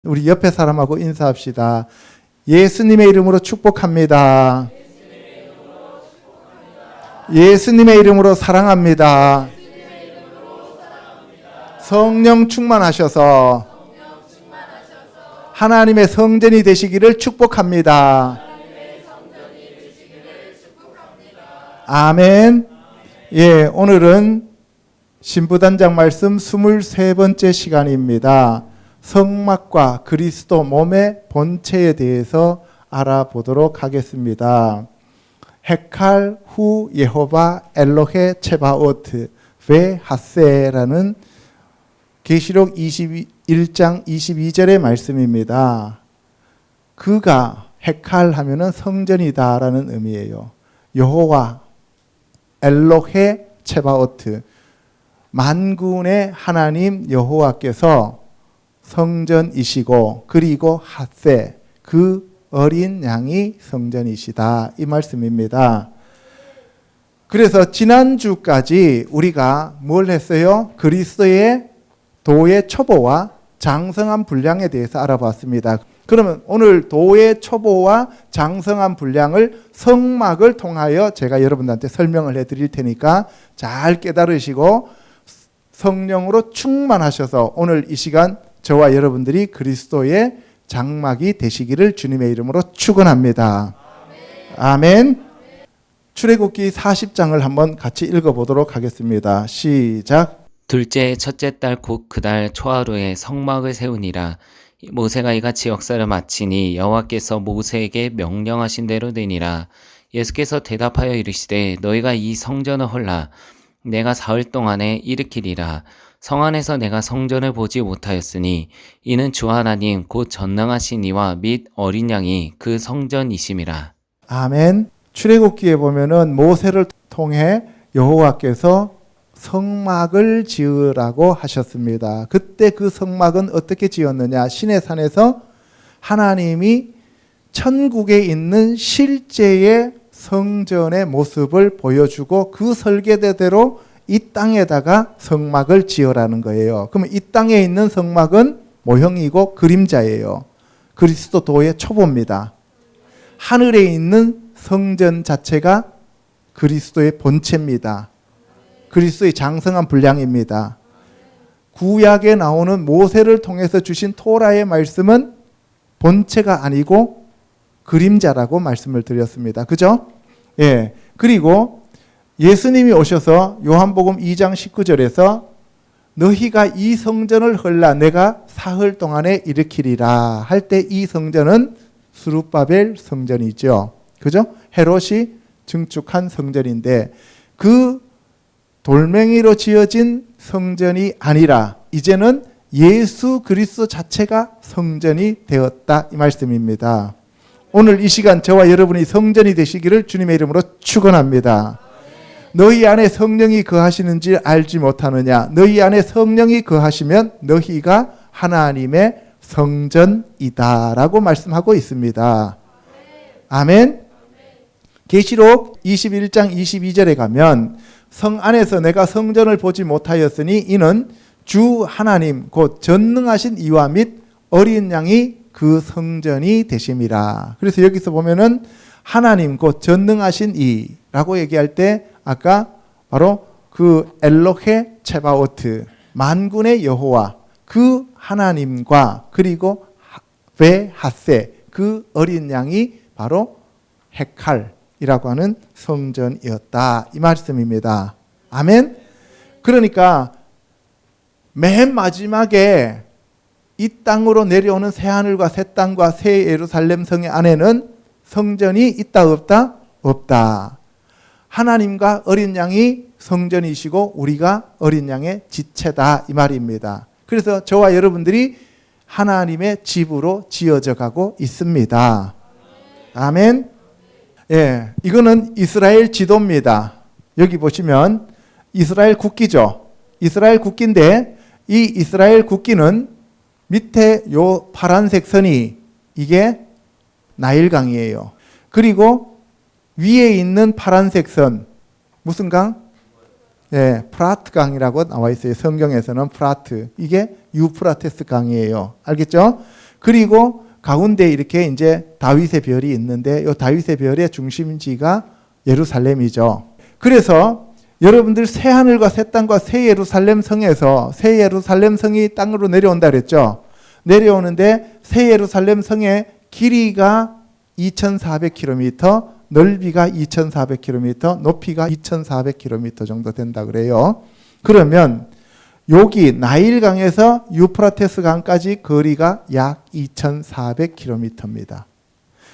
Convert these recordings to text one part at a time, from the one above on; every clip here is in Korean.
우리 옆에 사람하고 인사합시다. 예수님의 이름으로 축복합니다. 예수님의 이름으로 사랑합니다. 성령 충만하셔서 하나님의 성전이 되시기를 축복합니다. 아멘. 예, 오늘은 신부단장 말씀 23번째 시간입니다. 성막과 그리스도 몸의 본체에 대해서 알아보도록 하겠습니다. 헤칼 후 예호바 엘로헤 체바오트 베 하세라는 계시록 21장 22절의 말씀입니다. 그가 헤칼 하면은 성전이다라는 의미예요. 여호와 엘로헤 체바오트 만군의 하나님 여호와께서 성전이시고 그리고 하세 그 어린 양이 성전이시다 이 말씀입니다. 그래서 지난주까지 우리가 뭘 했어요? 그리스도의 도의 초보와 장성한 분량에 대해서 알아봤습니다. 그러면 오늘 도의 초보와 장성한 분량을 성막을 통하여 제가 여러분들한테 설명을 해드릴 테니까 잘 깨달으시고 성령으로 충만하셔서 오늘 이 시간 저와 여러분들이 그리스도의 장막이 되시기를 주님의 이름으로 축원합니다. 아멘. 출애굽기 40장을 한번 같이 읽어보도록 하겠습니다. 시작. 둘째 첫째 달 곧 그 달 초하루에 성막을 세우니라. 모세가 이같이 역사를 마치니 여호와께서 모세에게 명령하신 대로 되니라. 예수께서 대답하여 이르시되 너희가 이 성전을 헐라. 내가 사흘 동안에 일으키리라. 성 안에서 내가 성전을 보지 못하였으니 이는 주 하나님 곧 전능하신 이와 및 어린 양이 그 성전이심이라. 아멘. 출애굽기에 보면은 모세를 통해 여호와께서 성막을 지으라고 하셨습니다. 그때 그 성막은 어떻게 지었느냐? 시내산에서 하나님이 천국에 있는 실제의 성전의 모습을 보여주고 그 설계대로 이 땅에다가 성막을 지으라는 거예요. 그러면 이 땅에 있는 성막은 모형이고 그림자예요. 그리스도도의 초보입니다. 하늘에 있는 성전 자체가 그리스도의 본체입니다. 그리스도의 장성한 분량입니다. 구약에 나오는 모세를 통해서 주신 토라의 말씀은 본체가 아니고 그림자라고 말씀을 드렸습니다. 그죠? 예. 그리고 예수님이 오셔서 요한복음 2장 19절에서 너희가 이 성전을 헐라 내가 사흘 동안에 일으키리라 할 때 이 성전은 스룹바벨 성전이죠. 그죠? 헤롯이 증축한 성전인데 그 돌멩이로 지어진 성전이 아니라 이제는 예수 그리스도 자체가 성전이 되었다 이 말씀입니다. 오늘 이 시간 저와 여러분이 성전이 되시기를 주님의 이름으로 축원합니다. 너희 안에 성령이 거하시는지 알지 못하느냐? 너희 안에 성령이 거하시면 너희가 하나님의 성전이다라고 말씀하고 있습니다. 아멘. 계시록 21장 22절에 가면 성 안에서 내가 성전을 보지 못하였으니 이는 주 하나님 곧 전능하신 이와 및 어린 양이 그 성전이 되심이라. 그래서 여기서 보면은 하나님 곧 전능하신 이라고 얘기할 때 아까 바로 그 엘로헤 체바오트 만군의 여호와 그 하나님과 그리고 베 하세 그 어린 양이 바로 헤칼이라고 하는 성전이었다 이 말씀입니다. 아멘. 그러니까 맨 마지막에 이 땅으로 내려오는 새 하늘과 새 땅과 새 예루살렘 성의 안에는 성전이 있다 없다? 없다. 하나님과 어린 양이 성전이시고 우리가 어린 양의 지체다 이 말입니다. 그래서 저와 여러분들이 하나님의 집으로 지어져 가고 있습니다. 아멘. 예, 이거는 이스라엘 지도입니다. 여기 보시면 이스라엘 국기죠. 이스라엘 국기인데 이 이스라엘 국기는 밑에 요 파란색 선이 이게 나일강이에요. 그리고 위에 있는 파란색 선 무슨 강? 예, 프라트 강이라고 나와 있어요. 성경에서는 프라트. 이게 유프라테스 강이에요. 알겠죠? 그리고 가운데 이렇게 이제 다윗의 별이 있는데 이 다윗의 별의 중심지가 예루살렘이죠. 그래서 여러분들 새 하늘과 새 땅과 새 예루살렘 성에서 새 예루살렘 성이 땅으로 내려온다 그랬죠. 내려오는데 새 예루살렘 성의 길이가 2,400km, 넓이가 2,400km, 높이가 2,400km 정도 된다 그래요. 그러면 여기 나일강에서 유프라테스 강까지 거리가 약 2,400km입니다.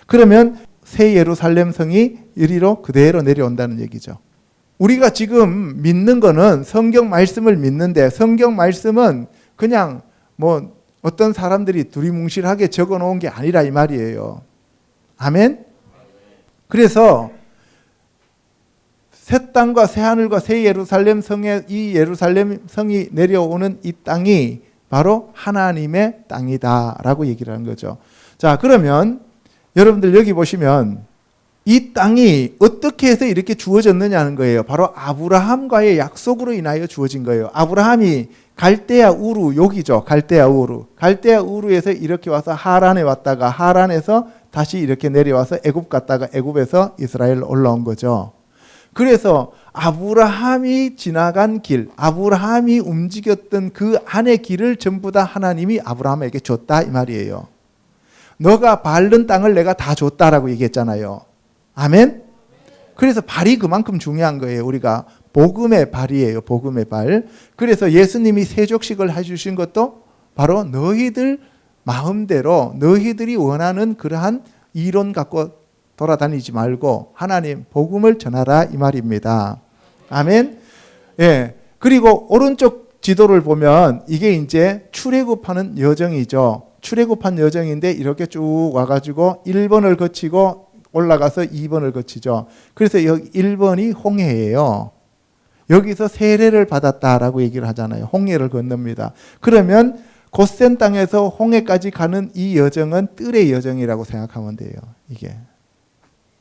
그러면 새 예루살렘 성이 이리로 그대로 내려온다는 얘기죠. 우리가 지금 믿는 거는 성경 말씀을 믿는데 성경 말씀은 그냥 뭐 어떤 사람들이 두리뭉실하게 적어 놓은 게 아니라 이 말이에요. 아멘? 그래서 새 땅과 새 하늘과 새 예루살렘 성에 이 예루살렘 성이 내려오는 이 땅이 바로 하나님의 땅이다라고 얘기를 하는 거죠. 자, 그러면 여러분들 여기 보시면 이 땅이 어떻게 해서 이렇게 주어졌느냐는 거예요. 바로 아브라함과의 약속으로 인하여 주어진 거예요. 아브라함이 갈대아 우루, 여기죠. 갈대아 우루. 갈대아 우루에서 이렇게 와서 하란에 왔다가 하란에서 다시 이렇게 내려와서 애굽 갔다가 애굽에서 이스라엘 올라온 거죠. 그래서 아브라함이 지나간 길, 아브라함이 움직였던 그 안의 길을 전부 다 하나님이 아브라함에게 줬다 이 말이에요. 너가 밟는 땅을 내가 다 줬다라고 얘기했잖아요. 아멘? 그래서 발이 그만큼 중요한 거예요. 우리가 복음의 발이에요. 복음의 발. 그래서 예수님이 세족식을 해주신 것도 바로 너희들 마음대로 너희들이 원하는 그러한 이론 갖고 돌아다니지 말고 하나님 복음을 전하라 이 말입니다. 아멘. 예. 그리고 오른쪽 지도를 보면 이게 이제 출애굽하는 여정이죠. 출애굽한 여정인데 이렇게 쭉 와가지고 1번을 거치고 올라가서 2번을 거치죠. 그래서 여기 1번이 홍해예요. 여기서 세례를 받았다라고 얘기를 하잖아요. 홍해를 건넙니다. 그러면 곧센 땅에서 홍해까지 가는 이 여정은 뜰의 여정이라고 생각하면 돼요. 이게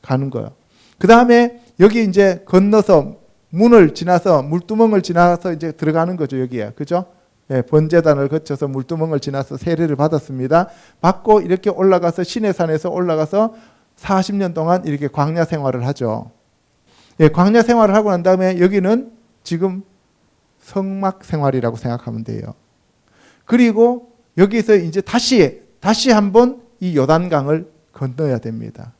가는 거예요. 그 다음에 여기 이제 건너서 문을 지나서 물두멍을 지나서 이제 들어가는 거죠. 여기에. 그죠? 예, 번제단을 거쳐서 물두멍을 지나서 세례를 받았습니다. 받고 이렇게 올라가서 시내산에서 올라가서 40년 동안 이렇게 광야 생활을 하죠. 예, 광야 생활을 하고 난 다음에 여기는 지금 성막 생활이라고 생각하면 돼요. 그리고 여기서 이제 다시 한번 이 요단강을 건너야 됩니다.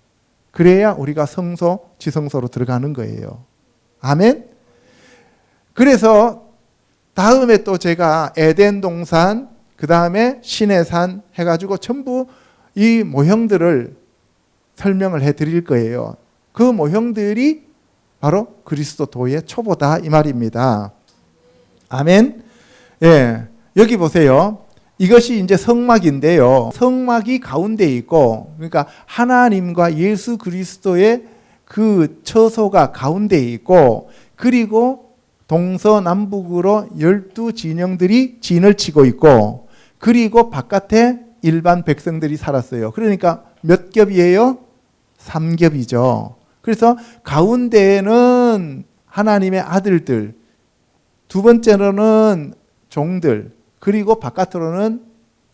그래야 우리가 성소, 지성소로 들어가는 거예요. 아멘? 그래서 다음에 또 제가 에덴 동산, 그 다음에 시내산 해가지고 전부 이 모형들을 설명을 해드릴 거예요. 그 모형들이 바로 그리스도도의 초보다 이 말입니다. 아멘. 예, 여기 보세요. 이것이 이제 성막인데요. 성막이 가운데 있고, 그러니까 하나님과 예수 그리스도의 그 처소가 가운데 있고, 그리고 동서남북으로 12진영들이 진을 치고 있고, 그리고 바깥에 일반 백성들이 살았어요. 그러니까 몇 겹이에요? 3겹이죠. 그래서 가운데에는 하나님의 아들들, 두 번째로는 종들, 그리고 바깥으로는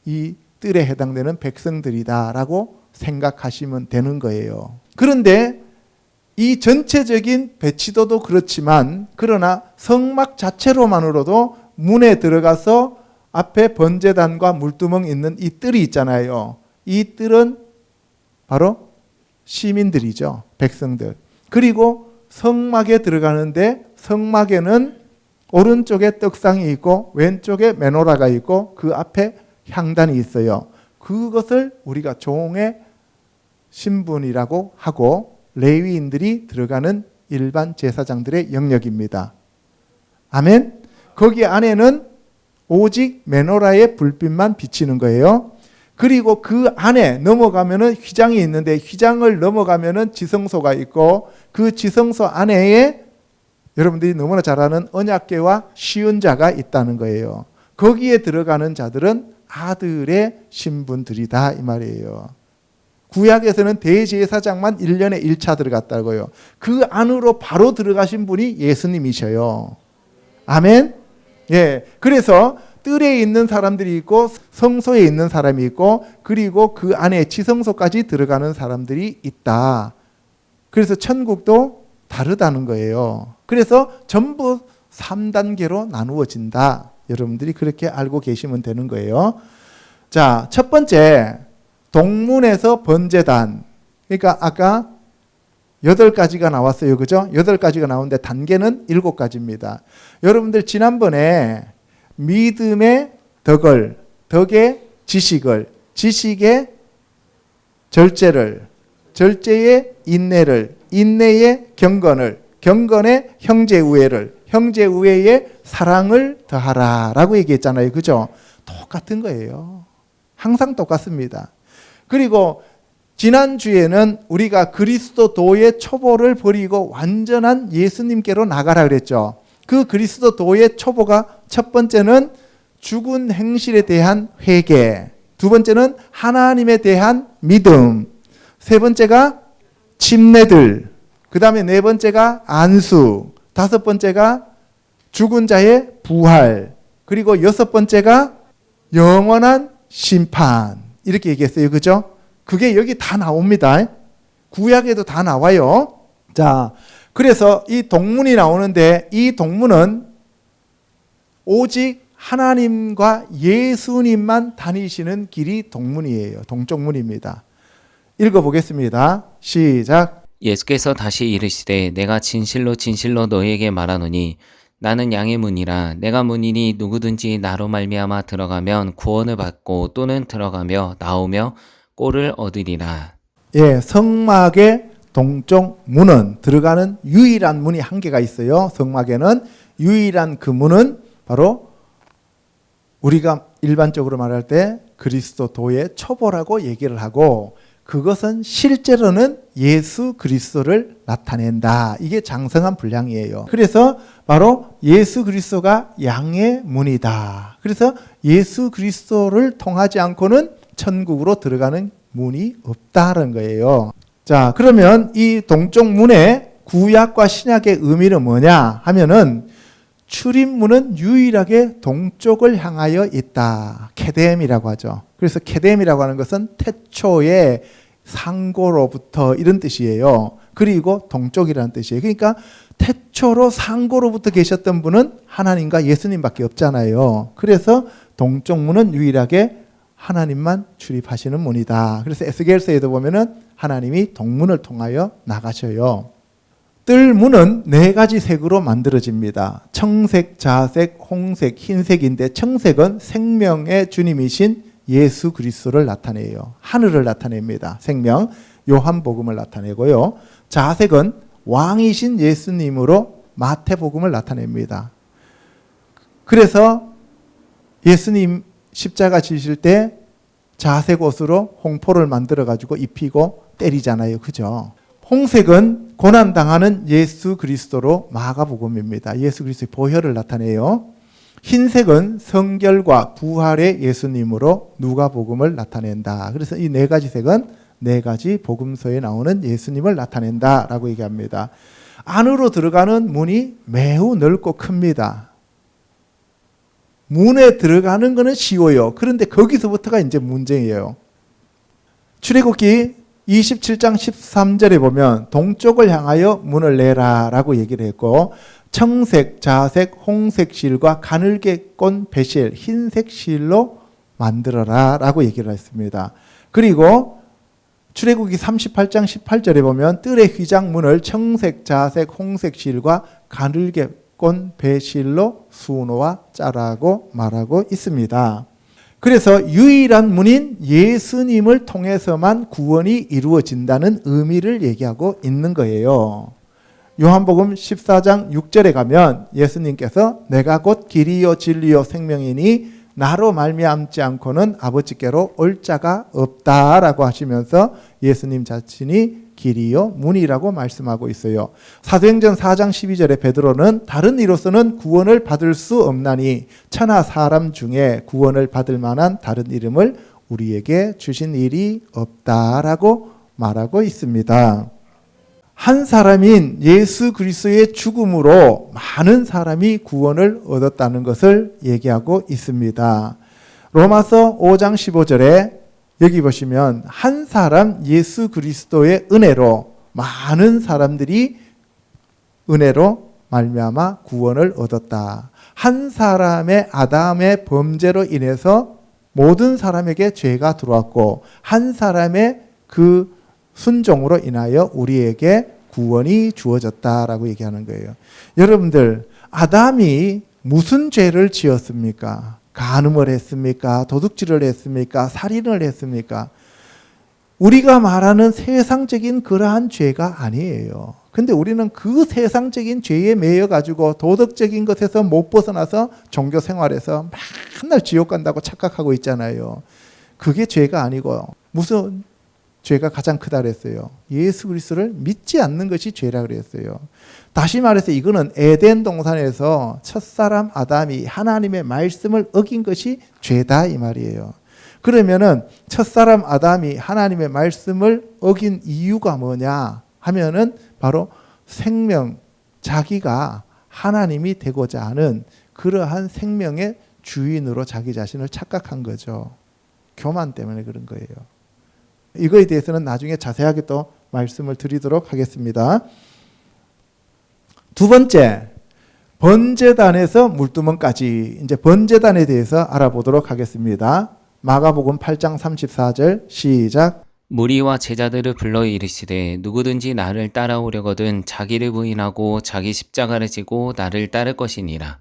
이 뜰에 해당되는 백성들이다라고 생각하시면 되는 거예요. 그런데 이 전체적인 배치도도 그렇지만 그러나 성막 자체로만으로도 문에 들어가서 앞에 번제단과 물두멍 있는 이 뜰이 있잖아요. 이 뜰은 바로 시민들이죠. 백성들. 그리고 성막에 들어가는데 성막에는 오른쪽에 떡상이 있고 왼쪽에 메노라가 있고 그 앞에 향단이 있어요. 그것을 우리가 종의 신분이라고 하고 레위인들이 들어가는 일반 제사장들의 영역입니다. 아멘. 거기 안에는 오직 메노라의 불빛만 비치는 거예요. 그리고 그 안에 넘어가면은 휘장이 있는데 휘장을 넘어가면은 지성소가 있고 그 지성소 안에 여러분들이 너무나 잘 아는 언약궤와 시은자가 있다는 거예요. 거기에 들어가는 자들은 아들의 신분들이다 이 말이에요. 구약에서는 대제사장만 1년에 1차 들어갔다고요. 그 안으로 바로 들어가신 분이 예수님이셔요. 아멘. 예, 그래서 뜰에 있는 사람들이 있고 성소에 있는 사람이 있고 그리고 그 안에 지성소까지 들어가는 사람들이 있다. 그래서 천국도 다르다는 거예요. 그래서 전부 3단계로 나누어진다. 여러분들이 그렇게 알고 계시면 되는 거예요. 자, 첫 번째 동문에서 번제단. 그러니까 아까 8가지가 나왔어요. 그죠? 8가지가 나오는데 단계는 7가지입니다. 여러분들 지난번에 믿음의 덕을, 덕의 지식을, 지식의 절제를, 절제의 인내를, 인내의 경건을, 경건의 형제우애를, 형제우애의 사랑을 더하라 라고 얘기했잖아요. 그죠? 똑같은 거예요. 항상 똑같습니다. 그리고 지난주에는 우리가 그리스도도의 초보를 버리고 완전한 예수님께로 나가라 그랬죠. 그 그리스도도의 초보가 첫 번째는 죽은 행실에 대한 회개, 두 번째는 하나님에 대한 믿음, 세 번째가 침례들, 그 다음에 네 번째가 안수, 다섯 번째가 죽은 자의 부활, 그리고 여섯 번째가 영원한 심판. 이렇게 얘기했어요. 그죠? 그게 여기 다 나옵니다. 구약에도 다 나와요. 자, 그래서 이 동문이 나오는데 이 동문은 오직 하나님과 예수님만 다니시는 길이 동문이에요. 동쪽문입니다. 읽어보겠습니다. 시작. 예수께서 다시 이르시되 내가 진실로 진실로 너희에게 말하노니 나는 양의 문이라. 내가 문이니 누구든지 나로 말미암아 들어가면 구원을 받고 또는 들어가며 나오며 꼴을 얻으리라. 예, 성막의 동쪽 문은 들어가는 유일한 문이 한 개가 있어요. 성막에는 유일한 그 문은 바로 우리가 일반적으로 말할 때 그리스도도의 초보라고 얘기를 하고 그것은 실제로는 예수 그리스도를 나타낸다. 이게 장성한 분량이에요. 그래서 바로 예수 그리스도가 양의 문이다. 그래서 예수 그리스도를 통하지 않고는 천국으로 들어가는 문이 없다는 거예요. 자, 그러면 이 동쪽 문의 구약과 신약의 의미는 뭐냐 하면은 출입문은 유일하게 동쪽을 향하여 있다. 케뎀이라고 하죠. 그래서 케뎀이라고 하는 것은 태초의 상고로부터 이런 뜻이에요. 그리고 동쪽이라는 뜻이에요. 그러니까 태초로 상고로부터 계셨던 분은 하나님과 예수님밖에 없잖아요. 그래서 동쪽 문은 유일하게 하나님만 출입하시는 문이다. 그래서 에스겔서에도 보면은 하나님이 동문을 통하여 나가셔요. 뜰 문은 4가지 색으로 만들어집니다. 청색, 자색, 홍색, 흰색인데 청색은 생명의 주님이신 예수 그리스도를 나타내요. 하늘을 나타냅니다. 생명, 요한복음을 나타내고요. 자색은 왕이신 예수님으로 마태복음을 나타냅니다. 그래서 예수님 십자가 지실 때 자색 옷으로 홍포를 만들어 가지고 입히고 때리잖아요. 그죠? 홍색은 고난당하는 예수 그리스도로 마가복음입니다. 예수 그리스도의 보혈을 나타내요. 흰색은 성결과 부활의 예수님으로 누가복음을 나타낸다. 그래서 이 4가지 색은 4가지 복음서에 나오는 예수님을 나타낸다라고 얘기합니다. 안으로 들어가는 문이 매우 넓고 큽니다. 문에 들어가는 것은 쉬워요. 그런데 거기서부터가 이제 문제예요. 출애굽기 27장 13절에 보면 동쪽을 향하여 문을 내라라고 얘기를 했고 청색, 자색, 홍색 실과 가늘게 꼰 배실, 흰색 실로 만들어라라고 얘기를 했습니다. 그리고 출애굽기 38장 18절에 보면 뜰의 휘장문을 청색, 자색, 홍색 실과 가늘게 꼰 배실로 수놓아 짜라고 말하고 있습니다. 그래서 유일한 문인 예수님을 통해서만 구원이 이루어진다는 의미를 얘기하고 있는 거예요. 요한복음 14장 6절에 가면 예수님께서 내가 곧 길이요 진리요 생명이니 나로 말미암지 않고는 아버지께로 올 자가 없다라고 하시면서 예수님 자신이 길이요 문이라고 말씀하고 있어요. 사도행전 4장 12절에 베드로는 다른 이로서는 구원을 받을 수 없나니 천하 사람 중에 구원을 받을 만한 다른 이름을 우리에게 주신 일이 없다라고 말하고 있습니다. 한 사람인 예수 그리스도의 죽음으로 많은 사람이 구원을 얻었다는 것을 얘기하고 있습니다. 로마서 5장 15절에 여기 보시면 한 사람 예수 그리스도의 은혜로 많은 사람들이 은혜로 말미암아 구원을 얻었다. 한 사람의 아담의 범죄로 인해서 모든 사람에게 죄가 들어왔고 한 사람의 그 순종으로 인하여 우리에게 구원이 주어졌다라고 얘기하는 거예요. 여러분들, 아담이 무슨 죄를 지었습니까? 간음을 했습니까? 도둑질을 했습니까? 살인을 했습니까? 우리가 말하는 세상적인 그러한 죄가 아니에요. 근데 우리는 그 세상적인 죄에 매여 가지고 도덕적인 것에서 못 벗어나서 종교 생활에서 맨날 지옥 간다고 착각하고 있잖아요. 그게 죄가 아니고 무슨 죄가 가장 크다 그랬어요. 예수 그리스도를 믿지 않는 것이 죄라 그랬어요. 다시 말해서 이거는 에덴 동산에서 첫사람 아담이 하나님의 말씀을 어긴 것이 죄다 이 말이에요. 그러면은 첫사람 아담이 하나님의 말씀을 어긴 이유가 뭐냐 하면은 바로 생명, 자기가 하나님이 되고자 하는 그러한 생명의 주인으로 자기 자신을 착각한 거죠. 교만 때문에 그런 거예요. 이거에 대해서는 나중에 자세하게 또 말씀을 드리도록 하겠습니다. 두 번째, 번제단에서 물두멍까지 이제 번제단에 대해서 알아보도록 하겠습니다. 마가복음 8장 34절 시작. 무리와 제자들을 불러 이르시되 누구든지 나를 따라오려거든 자기를 부인하고 자기 십자가를 지고 나를 따를 것이니라.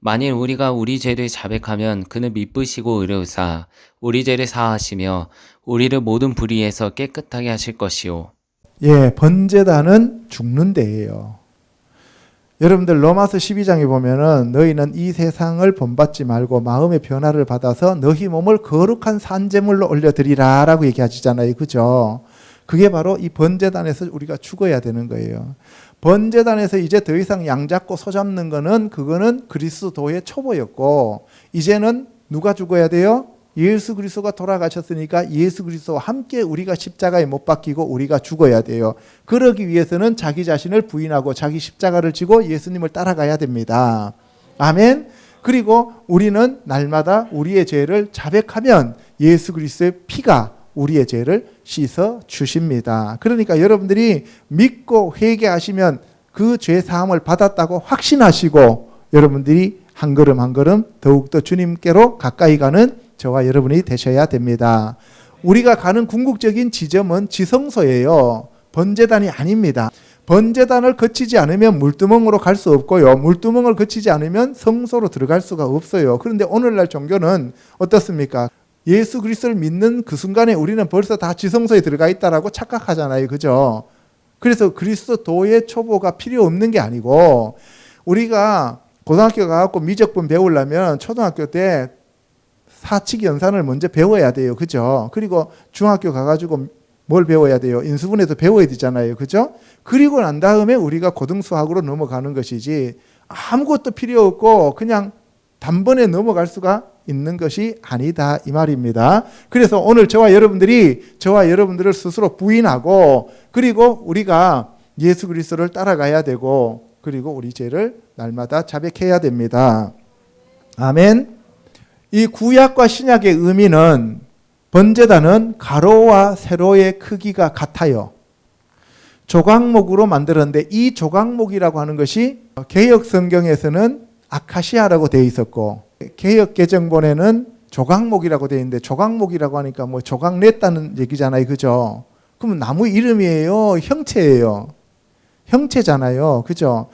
만일 우리가 우리 죄를 자백하면 그는 미쁘시고 의로우사 우리 죄를 사하시며 우리를 모든 불의에서 깨끗하게 하실 것이요. 예, 번제단은 죽는 데예요. 여러분들 로마서 12장에 보면은 너희는 이 세상을 본받지 말고 마음의 변화를 받아서 너희 몸을 거룩한 산제물로 올려드리라 라고 얘기하시잖아요. 그죠? 그게 바로 이 번제단에서 우리가 죽어야 되는 거예요. 번제단에서 이제 더 이상 양 잡고 소 잡는 거는 그거는 그리스도의 초보였고 이제는 누가 죽어야 돼요? 예수 그리스도가 돌아가셨으니까 예수 그리스도와 함께 우리가 십자가에 못 박히고 우리가 죽어야 돼요. 그러기 위해서는 자기 자신을 부인하고 자기 십자가를 지고 예수님을 따라가야 됩니다. 아멘. 그리고 우리는 날마다 우리의 죄를 자백하면 예수 그리스도의 피가 우리의 죄를 씻어 주십니다. 그러니까 여러분들이 믿고 회개하시면 그 죄 사함을 받았다고 확신하시고 여러분들이 한 걸음 한 걸음 더욱더 주님께로 가까이 가는 저와 여러분이 되셔야 됩니다. 우리가 가는 궁극적인 지점은 지성소예요. 번제단이 아닙니다. 번제단을 거치지 않으면 물두멍으로 갈 수 없고요. 물두멍을 거치지 않으면 성소로 들어갈 수가 없어요. 그런데 오늘날 종교는 어떻습니까? 예수 그리스도를 믿는 그 순간에 우리는 벌써 다 지성소에 들어가 있다라고 착각하잖아요. 그죠? 그래서 그리스도의 초보가 필요 없는 게 아니고 우리가 고등학교 가갖고 미적분 배우려면 초등학교 때 사칙 연산을 먼저 배워야 돼요. 그죠? 그리고 중학교 가가지고 뭘 배워야 돼요? 인수분해도 배워야 되잖아요. 그죠? 그리고 난 다음에 우리가 고등수학으로 넘어가는 것이지 아무것도 필요 없고 그냥 단번에 넘어갈 수가 있는 것이 아니다 이 말입니다. 그래서 오늘 저와 여러분들을 스스로 부인하고 그리고 우리가 예수 그리스도를 따라가야 되고 그리고 우리 죄를 날마다 자백해야 됩니다. 아멘. 이 구약과 신약의 의미는 번제단은 가로와 세로의 크기가 같아요. 조각목으로 만들었는데 이 조각목이라고 하는 것이 개역 성경에서는 아카시아라고 되어 있었고 개역 개정본에는 조각목이라고 되어 있는데 조각목이라고 하니까 뭐 조각 냈다는 얘기잖아요. 그죠? 그러면 나무 이름이에요? 형체예요? 형체잖아요. 그죠?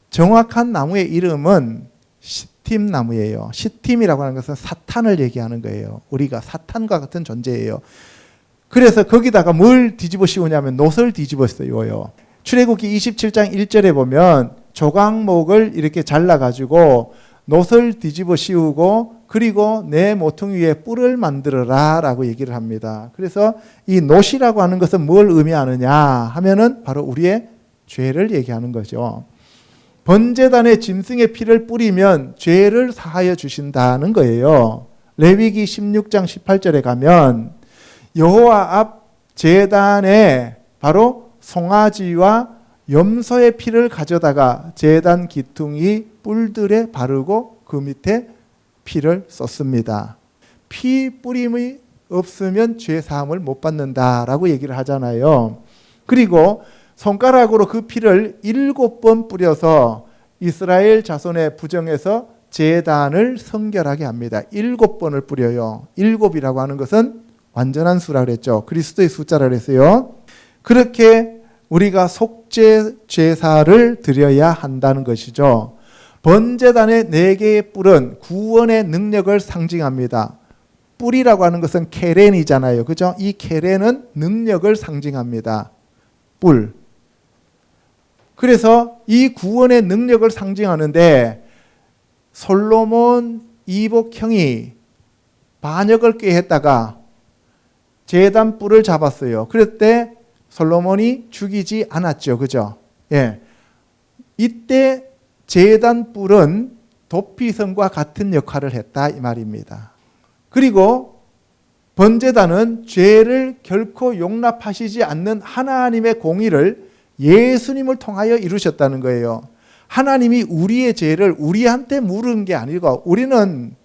정확한 나무의 이름은 시팀나무예요. 시팀이라고 하는 것은 사탄을 얘기하는 거예요. 우리가 사탄과 같은 존재예요. 그래서 거기다가 뭘 뒤집어 씌우냐면 놋을 뒤집어 씌워요. 출애굽기 27장 1절에 보면 조각목을 이렇게 잘라가지고 놋을 뒤집어 씌우고 그리고 내 모퉁이 위에 뿔을 만들어라 라고 얘기를 합니다. 그래서 이 놋이라고 하는 것은 뭘 의미하느냐 하면은 바로 우리의 죄를 얘기하는 거죠. 번제단에 짐승의 피를 뿌리면 죄를 사하여 주신다는 거예요. 레위기 16장 18절에 가면 여호와 앞 제단에 바로 송아지와 염소의 피를 가져다가 제단 기둥이 뿔들에 바르고 그 밑에 피를 쏟습니다. 피 뿌림이 없으면 죄 사함을 못 받는다라고 얘기를 하잖아요. 그리고 손가락으로 그 피를 7번 뿌려서 이스라엘 자손의 부정에서 제단을 성결하게 합니다. 7번을 뿌려요. 7이라고 하는 것은 완전한 수라 그랬죠. 그리스도의 숫자라 그랬어요. 그렇게 우리가 속죄 제사를 드려야 한다는 것이죠. 번제단의 4개의 뿔은 구원의 능력을 상징합니다. 뿔이라고 하는 것은 케렌이잖아요. 그죠? 이 케렌은 능력을 상징합니다. 뿔. 그래서 이 구원의 능력을 상징하는데 솔로몬 이복형이 반역을 꾀했다가 제단 뿔을 잡았어요. 그럴 때 솔로몬이 죽이지 않았죠. 그죠? 예. 이때 제단 뿔은 도피성과 같은 역할을 했다 이 말입니다. 그리고 번제단은 죄를 결코 용납하시지 않는 하나님의 공의를 예수님을 통하여 이루셨다는 거예요. 하나님이 우리의 죄를 우리한테 물은 게 아니고 우리는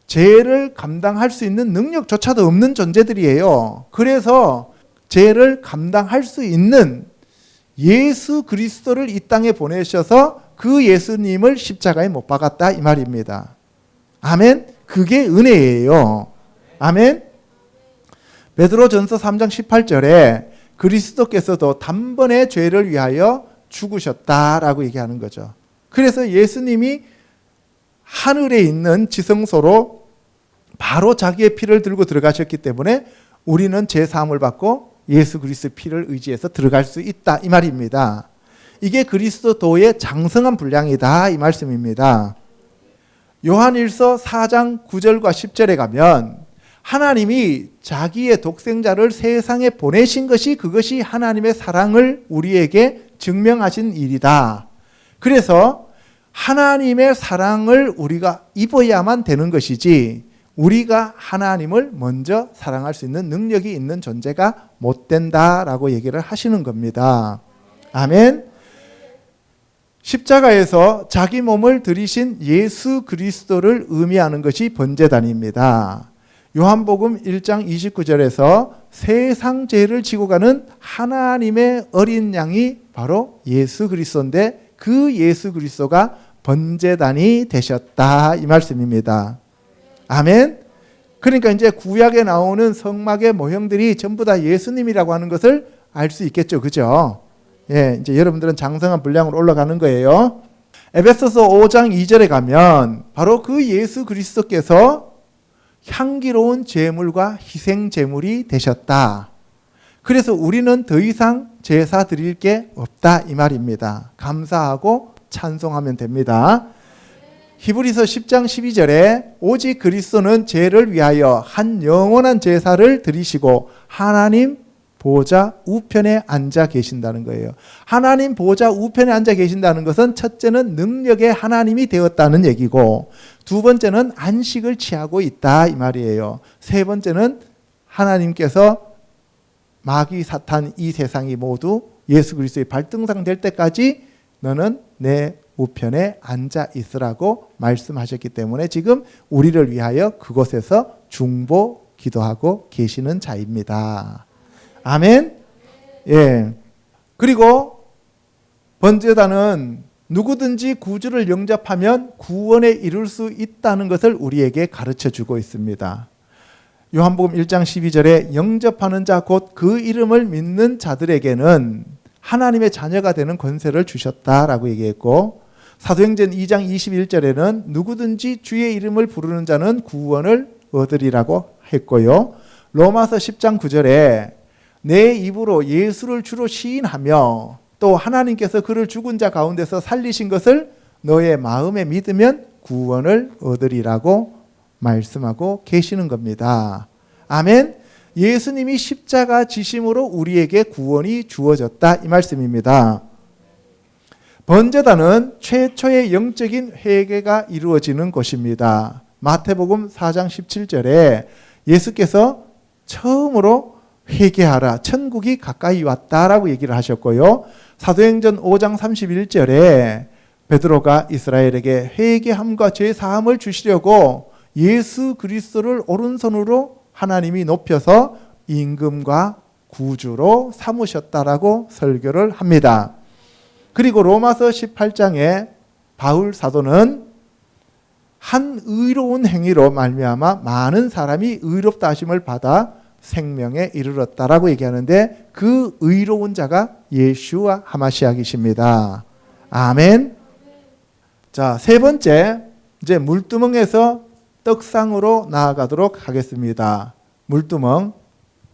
죄를 감당할 수 있는 능력조차도 없는 존재들이에요. 그래서 죄를 감당할 수 있는 예수 그리스도를 이 땅에 보내셔서 그 예수님을 십자가에 못 박았다 이 말입니다. 아멘. 그게 은혜예요. 아멘. 베드로전서 3장 18절에 그리스도께서도 단번에 죄를 위하여 죽으셨다라고 얘기하는 거죠. 그래서 예수님이 하늘에 있는 지성소로 바로 자기의 피를 들고 들어가셨기 때문에 우리는 죄 사함을 받고 예수 그리스도의 피를 의지해서 들어갈 수 있다 이 말입니다. 이게 그리스도도의 장성한 분량이다 이 말씀입니다. 요한일서 4장 9절과 10절에 가면 하나님이 자기의 독생자를 세상에 보내신 것이 그것이 하나님의 사랑을 우리에게 증명하신 일이다. 그래서 하나님의 사랑을 우리가 입어야만 되는 것이지 우리가 하나님을 먼저 사랑할 수 있는 능력이 있는 존재가 못 된다라고 얘기를 하시는 겁니다. 아멘. 십자가에서 자기 몸을 들이신 예수 그리스도를 의미하는 것이 번제단입니다. 요한복음 1장 29절에서 세상 죄를 지고 가는 하나님의 어린 양이 바로 예수 그리스도인데 그 예수 그리스도가 번제단이 되셨다 이 말씀입니다. 아멘. 그러니까 이제 구약에 나오는 성막의 모형들이 전부 다 예수님이라고 하는 것을 알 수 있겠죠. 그죠? 예, 이제 여러분들은 장성한 분량으로 올라가는 거예요. 에베소서 5장 2절에 가면 바로 그 예수 그리스도께서 향기로운 제물과 희생 제물이 되셨다. 그래서 우리는 더 이상 제사 드릴 게 없다 이 말입니다. 감사하고 찬송하면 됩니다. 히브리서 10장 12절에 오직 그리스도는 죄를 위하여 한 영원한 제사를 드리시고 하나님 보좌 우편에 앉아 계신다는 거예요. 하나님 보좌 우편에 앉아 계신다는 것은 첫째는 능력의 하나님이 되었다는 얘기고 두 번째는 안식을 취하고 있다 이 말이에요. 세 번째는 하나님께서 마귀 사탄 이 세상이 모두 예수 그리스도의 발등상 될 때까지 너는 내 우편에 앉아 있으라고 말씀하셨기 때문에 지금 우리를 위하여 그곳에서 중보 기도하고 계시는 자입니다. 아멘. 예. 그리고 번제단은 누구든지 구주를 영접하면 구원에 이룰 수 있다는 것을 우리에게 가르쳐 주고 있습니다. 요한복음 1장 12절에 영접하는 자 곧 그 이름을 믿는 자들에게는 하나님의 자녀가 되는 권세를 주셨다라고 얘기했고 사도행전 2장 21절에는 누구든지 주의 이름을 부르는 자는 구원을 얻으리라고 했고요. 로마서 10장 9절에 내 입으로 예수를 주로 시인하며 또 하나님께서 그를 죽은 자 가운데서 살리신 것을 너의 마음에 믿으면 구원을 얻으리라고 말씀하고 계시는 겁니다. 아멘. 예수님이 십자가 지심으로 우리에게 구원이 주어졌다 이 말씀입니다. 번제단은 최초의 영적인 회개가 이루어지는 곳입니다. 마태복음 4장 17절에 예수께서 처음으로 회개하라. 천국이 가까이 왔다라고 얘기를 하셨고요. 사도행전 5장 31절에 베드로가 이스라엘에게 회개함과 죄 사함을 주시려고 예수 그리스도를 오른손으로 하나님이 높여서 임금과 구주로 삼으셨다라고 설교를 합니다. 그리고 로마서 18장에 바울 사도는 한 의로운 행위로 말미암아 많은 사람이 의롭다 하심을 받아 생명에 이르렀다라고 얘기하는데 그 의로운 자가 예슈와 하마시아이십니다. 아멘. 자, 세 번째, 이제 물두멍에서 떡상으로 나아가도록 하겠습니다. 물두멍,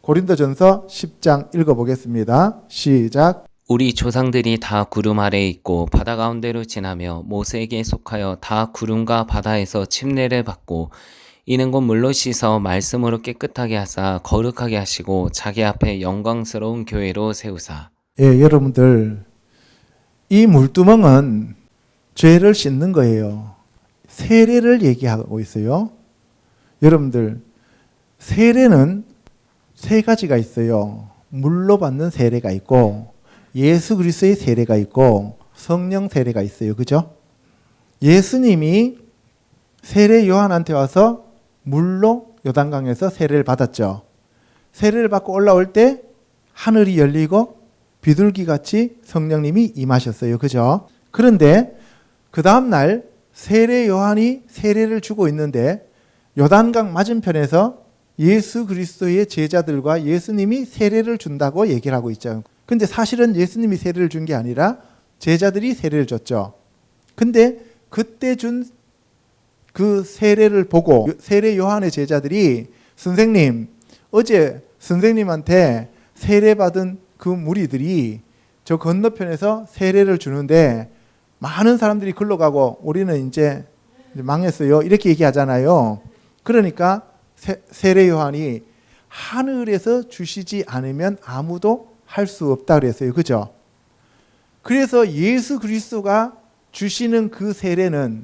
고린도전서 10장 읽어보겠습니다. 시작. 우리 조상들이 다 구름 아래에 있고 바다 가운데로 지나며 모세에게 속하여 다 구름과 바다에서 침례를 받고 이는 곧 물로 씻어 말씀으로 깨끗하게 하사 거룩하게 하시고 자기 앞에 영광스러운 교회로 세우사. 예, 여러분들, 이 물두멍은 죄를 씻는 거예요. 세례를 얘기하고 있어요. 여러분들, 세례는 세 가지가 있어요. 물로 받는 세례가 있고 예수 그리스도의 세례가 있고 성령 세례가 있어요. 그죠? 예수님이 세례 요한한테 와서 물로 요단강에서 세례를 받았죠. 세례를 받고 올라올 때 하늘이 열리고 비둘기같이 성령님이 임하셨어요. 그죠? 그런데 그 다음날 세례 요한이 세례를 주고 있는데 요단강 맞은편에서 예수 그리스도의 제자들과 예수님이 세례를 준다고 얘기를 하고 있죠. 근데 사실은 예수님이 세례를 준 게 아니라 제자들이 세례를 줬죠. 근데 그때 준 그 세례를 보고 세례 요한의 제자들이 선생님, 어제 선생님한테 세례받은 그 무리들이 저 건너편에서 세례를 주는데 많은 사람들이 글로 가고 우리는 이제 망했어요. 이렇게 얘기하잖아요. 그러니까 세례 요한이 하늘에서 주시지 않으면 아무도 할 수 없다 그랬어요. 그죠? 그래서 예수 그리스도가 주시는 그 세례는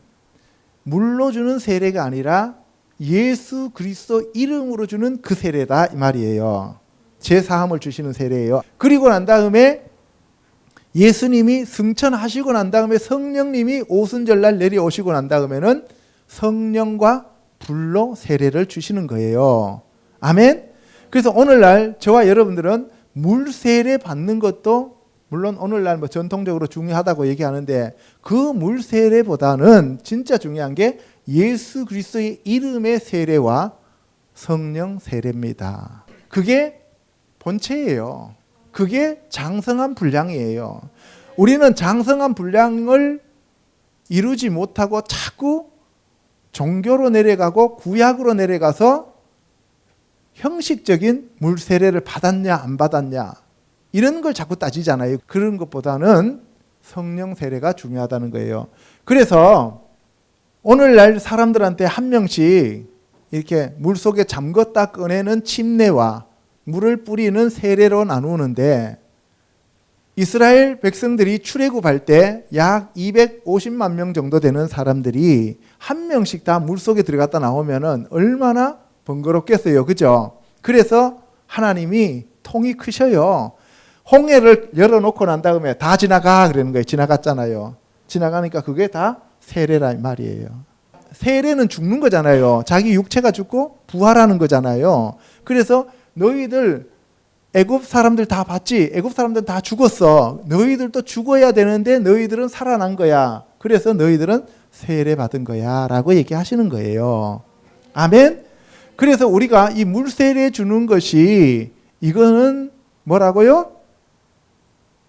물로 주는 세례가 아니라 예수 그리스도 이름으로 주는 그 세례다 이 말이에요. 제사함을 주시는 세례예요. 그리고 난 다음에 예수님이 승천하시고 난 다음에 성령님이 오순절날 내려오시고 난 다음에는 성령과 불로 세례를 주시는 거예요. 아멘. 그래서 오늘날 저와 여러분들은 물 세례 받는 것도 물론 오늘날 뭐 전통적으로 중요하다고 얘기하는데 그 물 세례보다는 진짜 중요한 게 예수 그리스도의 이름의 세례와 성령 세례입니다. 그게 본체예요. 그게 장성한 분량이에요. 우리는 장성한 분량을 이루지 못하고 자꾸 종교로 내려가고 구약으로 내려가서 형식적인 물 세례를 받았냐 안 받았냐 이런 걸 자꾸 따지잖아요. 그런 것보다는 성령 세례가 중요하다는 거예요. 그래서 오늘날 사람들한테 한 명씩 이렇게 물속에 잠궜다 꺼내는 침례와 물을 뿌리는 세례로 나누는데 이스라엘 백성들이 출애굽할 때 약 250만 명 정도 되는 사람들이 한 명씩 다 물속에 들어갔다 나오면은 얼마나 번거롭겠어요. 그죠? 그래서 하나님이 통이 크셔요. 홍해를 열어놓고 난 다음에 다 지나가 그러는 거예요. 지나갔잖아요. 지나가니까 그게 다 세례란 말이에요. 세례는 죽는 거잖아요. 자기 육체가 죽고 부활하는 거잖아요. 그래서 너희들 애굽 사람들 다 봤지? 애굽 사람들 다 죽었어. 너희들도 죽어야 되는데 너희들은 살아난 거야. 그래서 너희들은 세례 받은 거야 라고 얘기하시는 거예요. 아멘. 그래서 우리가 이 물세례 주는 것이 이거는 뭐라고요?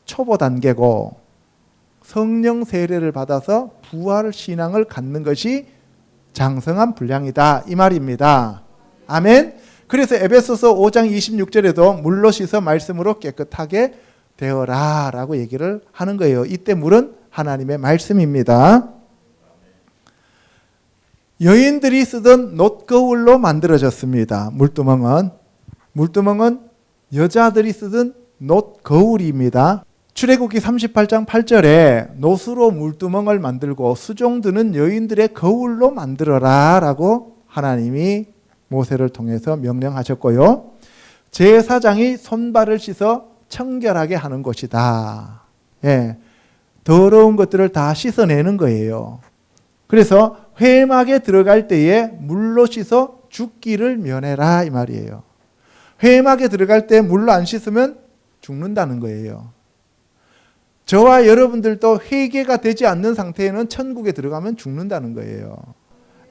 초보 단계고 성령 세례를 받아서 부활 신앙을 갖는 것이 장성한 분량이다 이 말입니다. 아멘. 그래서 에베소서 5장 26절에도 물로 씻어 말씀으로 깨끗하게 되어라 라고 얘기를 하는 거예요. 이때 물은 하나님의 말씀입니다. 여인들이 쓰던 놋거울로 만들어졌습니다. 물두멍은 여자들이 쓰던 놋거울입니다. 출애굽기 38장 8절에 놋으로 물두멍을 만들고 수종드는 여인들의 거울로 만들어라 라고 하나님이 모세를 통해서 명령하셨고요. 제사장이 손발을 씻어 청결하게 하는 곳이다. 예, 더러운 것들을 다 씻어내는 거예요. 그래서 회막에 들어갈 때에 물로 씻어 죽기를 면해라 이 말이에요. 회막에 들어갈 때 물로 안 씻으면 죽는다는 거예요. 저와 여러분들도 회개가 되지 않는 상태에는 천국에 들어가면 죽는다는 거예요.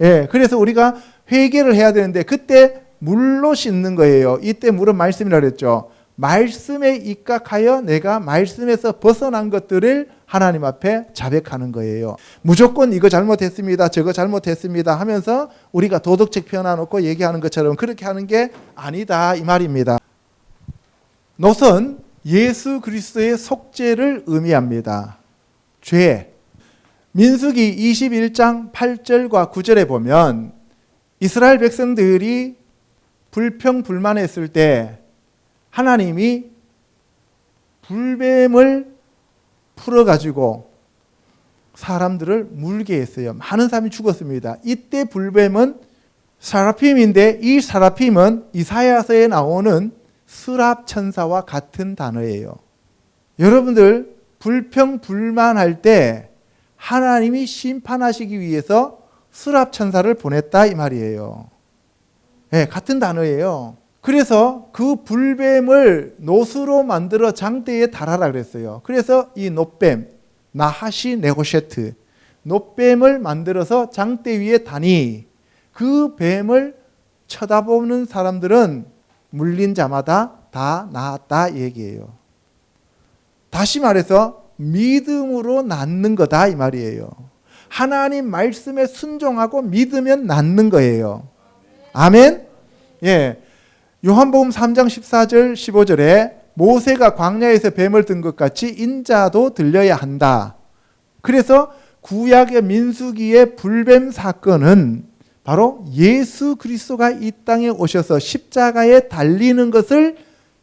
예, 그래서 우리가 회개를 해야 되는데 그때 물로 씻는 거예요. 이때 물은 말씀이라고 그랬죠. 말씀에 입각하여 내가 말씀에서 벗어난 것들을 하나님 앞에 자백하는 거예요. 무조건 이거 잘못했습니다, 저거 잘못했습니다 하면서 우리가 도덕책 펴놔놓고 얘기하는 것처럼 그렇게 하는 게 아니다 이 말입니다. 놋은 예수 그리스도의 속죄를 의미합니다. 죄. 민수기 21장 8절과 9절에 보면 이스라엘 백성들이 불평불만했을 때 하나님이 불뱀을 풀어가지고 사람들을 물게 했어요. 많은 사람이 죽었습니다. 이때 불뱀은 사라핌인데 이 사라핌은 이사야서에 나오는 스랍 천사와 같은 단어예요. 여러분들 불평불만할 때 하나님이 심판하시기 위해서 스랍 천사를 보냈다 이 말이에요. 네, 같은 단어예요. 그래서 그 불뱀을 놋으로 만들어 장대에 달아라 그랬어요. 그래서 이 놋뱀, 나하시 네고셰트, 놋뱀을 만들어서 장대 위에 다니 그 뱀을 쳐다보는 사람들은 물린 자마다 다 나았다 얘기예요. 다시 말해서 믿음으로 낫는 거다 이 말이에요. 하나님 말씀에 순종하고 믿으면 낫는 거예요. 아멘? 예. 요한복음 3장 14절 15절에 모세가 광야에서 뱀을 든 것 같이 인자도 들려야 한다. 그래서 구약의 민수기의 불뱀 사건은 바로 예수 그리스도가 이 땅에 오셔서 십자가에 달리는 것을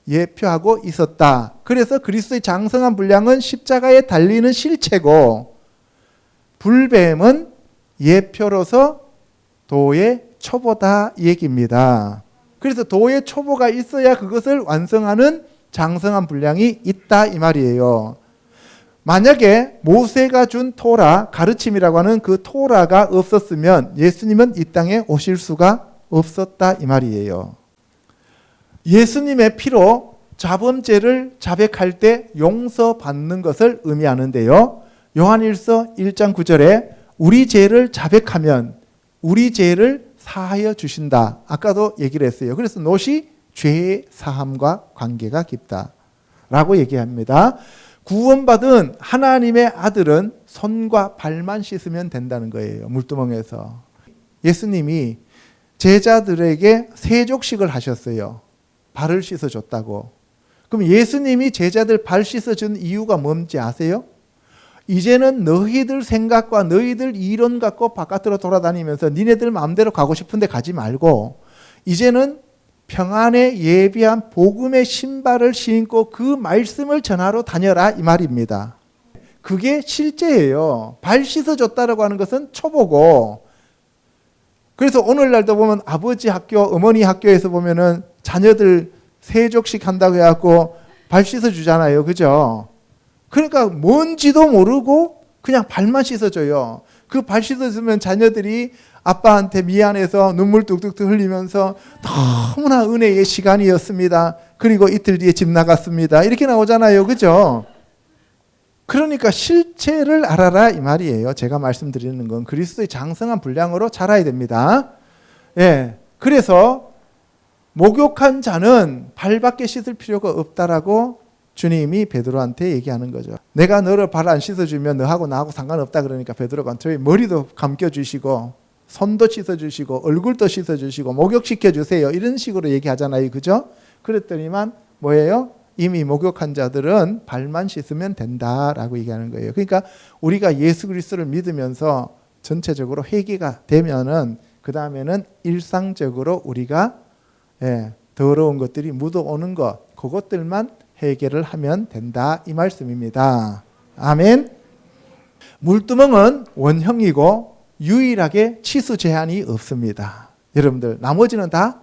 예표하고 있었다. 그래서 그리스도의 장성한 분량은 십자가에 달리는 실체고 불뱀은 예표로서 도의 초보다 이 얘기입니다. 그래서 도의 초보가 있어야 그것을 완성하는 장성한 분량이 있다 이 말이에요. 만약에 모세가 준 토라, 가르침이라고 하는 그 토라가 없었으면 예수님은 이 땅에 오실 수가 없었다 이 말이에요. 예수님의 피로 자범죄를 자백할 때 용서받는 것을 의미하는데요. 요한일서 1장 9절에 우리 죄를 자백하면 우리 죄를 사하여 주신다. 아까도 얘기를 했어요. 그래서 놋이 죄의 사함과 관계가 깊다라고 얘기합니다. 구원받은 하나님의 아들은 손과 발만 씻으면 된다는 거예요. 물두멍에서. 예수님이 제자들에게 세족식을 하셨어요. 발을 씻어줬다고. 그럼 예수님이 제자들 발 씻어준 이유가 뭔지 아세요? 이제는 너희들 생각과 너희들 이론 갖고 바깥으로 돌아다니면서 니네들 마음대로 가고 싶은데 가지 말고 이제는 평안에 예비한 복음의 신발을 신고 그 말씀을 전하러 다녀라 이 말입니다. 그게 실제예요. 발 씻어줬다라고 하는 것은 초보고 그래서 오늘날도 보면 아버지 학교, 어머니 학교에서 보면은 자녀들 세족식 한다고 해갖고 발 씻어주잖아요. 그죠? 그러니까 뭔지도 모르고 그냥 발만 씻어줘요. 그 발 씻어주면 자녀들이 아빠한테 미안해서 눈물 뚝뚝 흘리면서 너무나 은혜의 시간이었습니다. 그리고 이틀 뒤에 집 나갔습니다. 이렇게 나오잖아요. 그죠? 그러니까 실체를 알아라 이 말이에요. 제가 말씀드리는 건 그리스도의 장성한 분량으로 자라야 됩니다. 예. 그래서 목욕한 자는 발밖에 씻을 필요가 없다라고 주님이 베드로한테 얘기하는 거죠. 내가 너를 발 안 씻어주면 너하고 나하고 상관없다 그러니까 베드로가 저희 머리도 감겨주시고 손도 씻어주시고 얼굴도 씻어주시고 목욕시켜주세요. 이런 식으로 얘기하잖아요. 그죠? 그랬더니만 뭐예요? 이미 목욕한 자들은 발만 씻으면 된다라고 얘기하는 거예요. 그러니까 우리가 예수 그리스도를 믿으면서 전체적으로 회개가 되면은 그 다음에는 일상적으로 우리가 더러운 것들이 묻어오는 것 그것들만 해결을 하면 된다 이 말씀입니다. 아멘. 물두멍은 원형이고 유일하게 치수 제한이 없습니다. 여러분들 나머지는 다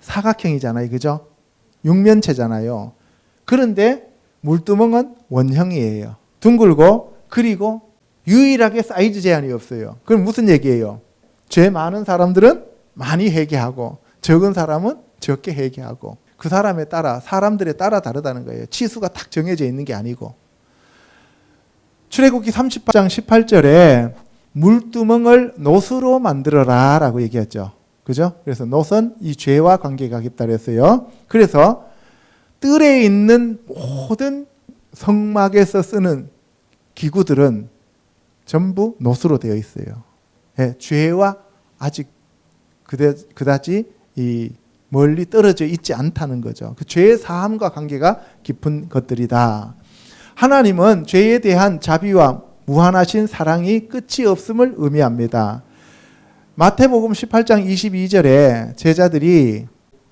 사각형이잖아요. 그죠? 육면체잖아요. 그런데 물두멍은 원형이에요. 둥글고 그리고 유일하게 사이즈 제한이 없어요. 그럼 무슨 얘기예요? 죄 많은 사람들은 많이 회개하고 적은 사람은 적게 회개하고 그 사람에 따라 사람들에 따라 다르다는 거예요. 치수가 딱 정해져 있는 게 아니고. 출애굽기 38장 18절에 물두멍을 놋으로 만들어라 라고 얘기했죠. 그죠? 그래서 놋은 이 죄와 관계가 깊다 그랬어요. 그래서 뜰에 있는 모든 성막에서 쓰는 기구들은 전부 놋으로 되어 있어요. 예, 죄와 아직 그다지 멀리 떨어져 있지 않다는 거죠. 그 죄의 사함과 관계가 깊은 것들이다. 하나님은 죄에 대한 자비와 무한하신 사랑이 끝이 없음을 의미합니다. 마태복음 18장 22절에 제자들이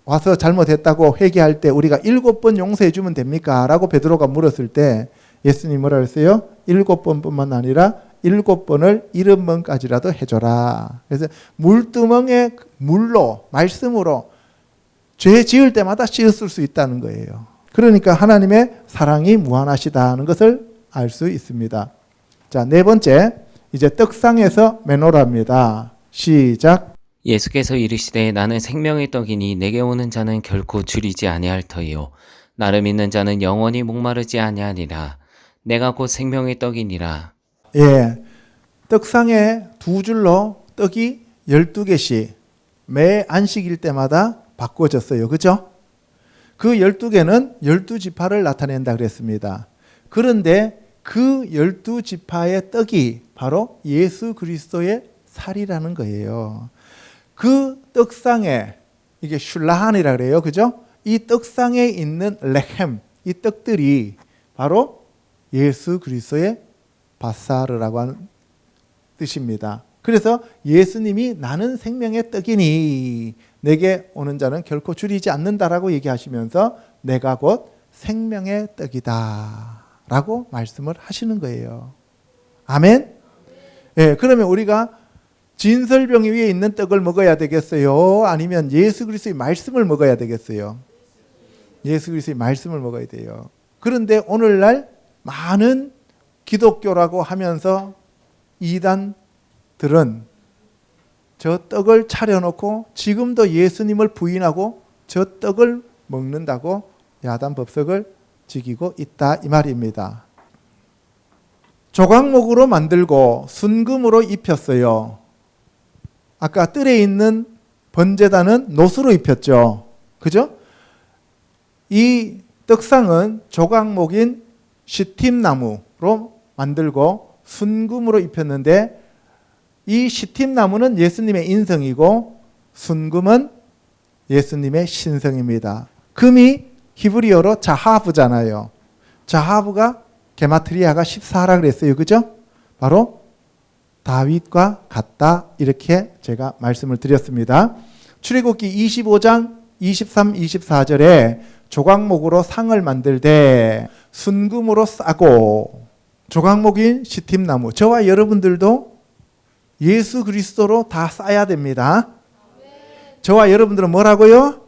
와서 잘못했다고 회개할 때 우리가 7번 용서해 주면 됩니까? 라고 베드로가 물었을 때 예수님이 뭐라 그랬어요? 7번뿐만 아니라 7번을 70번까지라도 해줘라. 그래서 물두멍에 물로 말씀으로 죄 지을 때마다 씻을 수 있다는 거예요. 그러니까 하나님의 사랑이 무한하시다는 것을 알 수 있습니다. 자, 네 번째, 이제 떡상에서 매노랍니다. 시작. 예수께서 이르시되 나는 생명의 떡이니 내게 오는 자는 결코 줄이지 아니할 터이요 나를 믿는 자는 영원히 목마르지 아니하리라. 내가 곧 생명의 떡이니라. 예, 떡상에 두 줄로 떡이 12개씩 매 안식일 때마다 바꿔졌어요. 그죠? 그 12개는 12지파를 나타낸다 그랬습니다. 그런데 그 12지파의 떡이 바로 예수 그리스도의 살이라는 거예요. 그 떡상에, 이게 슐라한이라 그래요. 그죠? 이 떡상에 있는 레헴, 이 떡들이 바로 예수 그리스도의 바사르라고 하는 뜻입니다. 그래서 예수님이 나는 생명의 떡이니 내게 오는 자는 결코 줄이지 않는다라고 얘기하시면서 내가 곧 생명의 떡이다 라고 말씀을 하시는 거예요. 아멘? 예, 그러면 우리가 진설병 위에 있는 떡을 먹어야 되겠어요? 아니면 예수 그리스도의 말씀을 먹어야 되겠어요? 예수 그리스도의 말씀을 먹어야 돼요. 그런데 오늘날 많은 기독교라고 하면서 이단들은 저 떡을 차려놓고 지금도 예수님을 부인하고 저 떡을 먹는다고 야단 법석을 지키고 있다 이 말입니다. 조각목으로 만들고 순금으로 입혔어요. 아까 뜰에 있는 번제단은 놋으로 입혔죠. 그죠? 이 떡상은 조각목인 시팀나무로 만들고 순금으로 입혔는데 이 시팀나무는 예수님의 인성이고 순금은 예수님의 신성입니다. 금이 히브리어로 자하브잖아요. 자하브가 게마트리아가 14라 그랬어요. 그죠? 바로 다윗과 같다 이렇게 제가 말씀을 드렸습니다. 출애굽기 25장 23, 24절에 조각목으로 상을 만들되 순금으로 싸고 조각목인 시팀나무 저와 여러분들도 예수 그리스도로 다 싸야 됩니다. 저와 여러분들은 뭐라고요?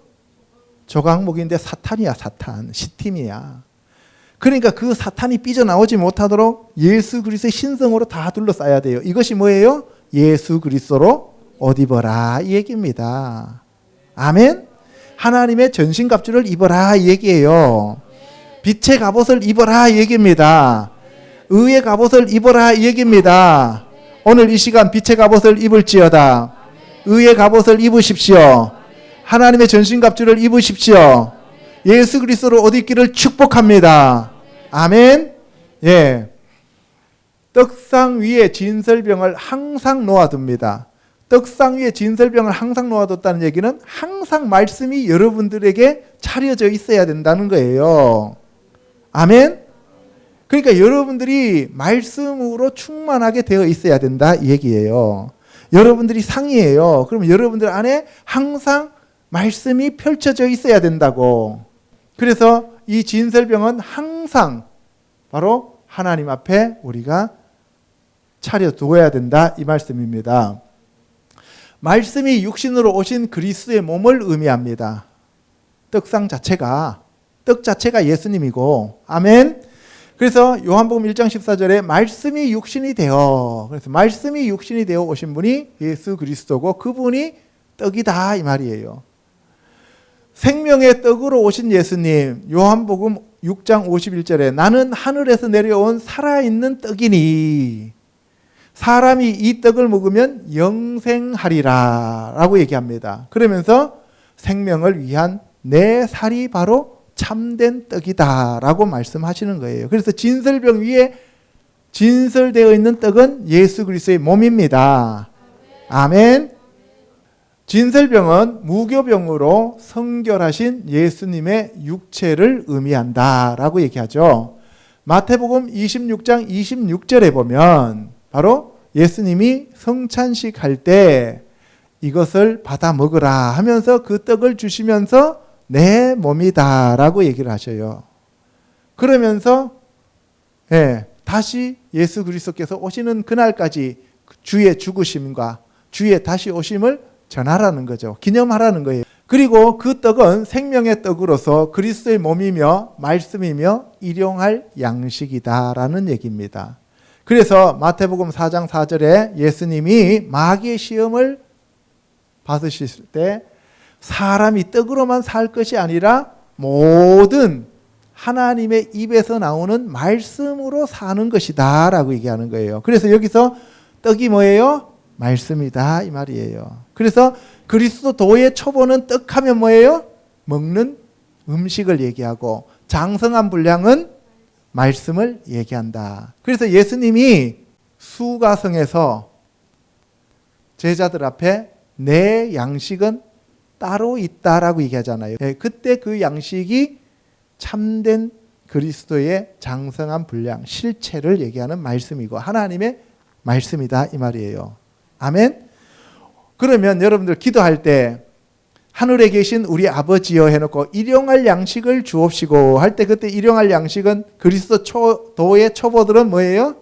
조각목인데 사탄이야. 사탄 시팀이야. 그러니까 그 사탄이 삐져나오지 못하도록 예수 그리스도의 신성으로 다 둘러싸야 돼요. 이것이 뭐예요? 예수 그리스도로 옷 입어라 이 얘기입니다. 아멘. 하나님의 전신갑주를 입어라 이 얘기예요. 빛의 갑옷을 입어라 이 얘기입니다. 의의 갑옷을 입어라 이 얘기입니다. 오늘 이 시간 빛의 갑옷을 입을지어다. 의의 갑옷을 입으십시오. 하나님의 전신갑주를 입으십시오. 예수 그리스도로 옷 입기를 축복합니다. 아멘. 예. 떡상 위에 진설병을 항상 놓아둡니다. 떡상 위에 진설병을 항상 놓아뒀다는 얘기는 항상 말씀이 여러분들에게 차려져 있어야 된다는 거예요. 아멘. 그러니까 여러분들이 말씀으로 충만하게 되어 있어야 된다 이 얘기예요. 여러분들이 상이에요. 그럼 여러분들 안에 항상 말씀이 펼쳐져 있어야 된다고. 그래서 이 진설병은 항상 바로 하나님 앞에 우리가 차려두어야 된다 이 말씀입니다. 말씀이 육신으로 오신 그리스도의 몸을 의미합니다. 떡상 자체가 떡 자체가 예수님이고 아멘. 그래서 요한복음 1장 14절에 말씀이 육신이 되어 그래서 말씀이 육신이 되어 오신 분이 예수 그리스도고 그분이 떡이다 이 말이에요. 생명의 떡으로 오신 예수님 요한복음 6장 51절에 나는 하늘에서 내려온 살아있는 떡이니 사람이 이 떡을 먹으면 영생하리라 라고 얘기합니다. 그러면서 생명을 위한 내 살이 바로 참된 떡이다 라고 말씀하시는 거예요. 그래서 진설병 위에 진설되어 있는 떡은 예수 그리스도의 몸입니다. 아멘. 진설병은 무교병으로 성결하신 예수님의 육체를 의미한다 라고 얘기하죠. 마태복음 26장 26절에 보면 바로 예수님이 성찬식 할 때 이것을 받아 먹으라 하면서 그 떡을 주시면서 내 몸이다 라고 얘기를 하셔요. 그러면서 다시 예수 그리스도께서 오시는 그날까지 주의 죽으심과 주의 다시 오심을 전하라는 거죠. 기념하라는 거예요. 그리고 그 떡은 생명의 떡으로서 그리스도의 몸이며 말씀이며 일용할 양식이다라는 얘기입니다. 그래서 마태복음 4장 4절에 예수님이 마귀의 시험을 받으실 때 사람이 떡으로만 살 것이 아니라 모든 하나님의 입에서 나오는 말씀으로 사는 것이다 라고 얘기하는 거예요. 그래서 여기서 떡이 뭐예요? 말씀이다 이 말이에요. 그래서 그리스도의 초보는 떡하면 뭐예요? 먹는 음식을 얘기하고 장성한 분량은 말씀을 얘기한다. 그래서 예수님이 수가성에서 제자들 앞에 내 양식은 따로 있다라고 얘기하잖아요. 그때 그 양식이 참된 그리스도의 장성한 분량, 실체를 얘기하는 말씀이고 하나님의 말씀이다 이 말이에요. 아멘. 그러면 여러분들 기도할 때 하늘에 계신 우리 아버지여 해놓고 일용할 양식을 주옵시고 할 때 그때 일용할 양식은 그리스도의 초보들은 뭐예요?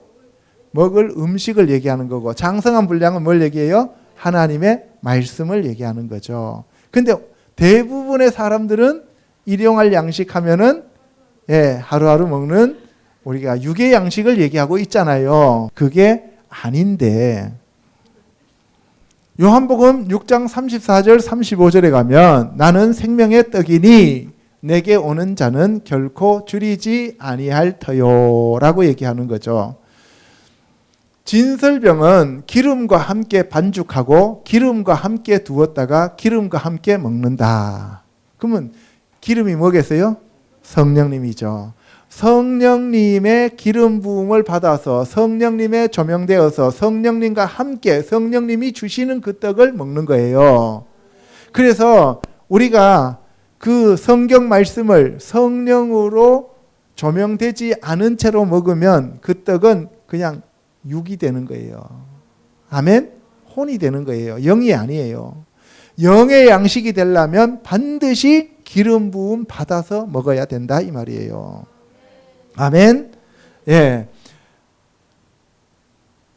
먹을 음식을 얘기하는 거고 장성한 분량은 뭘 얘기해요? 하나님의 말씀을 얘기하는 거죠. 근데 대부분의 사람들은 일용할 양식 하면은 하루하루 먹는 우리가 육의 양식을 얘기하고 있잖아요. 그게 아닌데 요한복음 6장 34절 35절에 가면 나는 생명의 떡이니 내게 오는 자는 결코 줄이지 아니할 터요 라고 얘기하는 거죠. 진설병은 기름과 함께 반죽하고 기름과 함께 두었다가 기름과 함께 먹는다. 그러면 기름이 뭐겠어요? 성령님이죠. 성령님의 기름 부음을 받아서 성령님의 조명되어서 성령님과 함께 성령님이 주시는 그 떡을 먹는 거예요. 그래서 우리가 그 성경 말씀을 성령으로 조명되지 않은 채로 먹으면 그 떡은 그냥 육이 되는 거예요. 아멘? 혼이 되는 거예요. 영이 아니에요. 영의 양식이 되려면 반드시 기름 부음 받아서 먹어야 된다 이 말이에요. 아멘.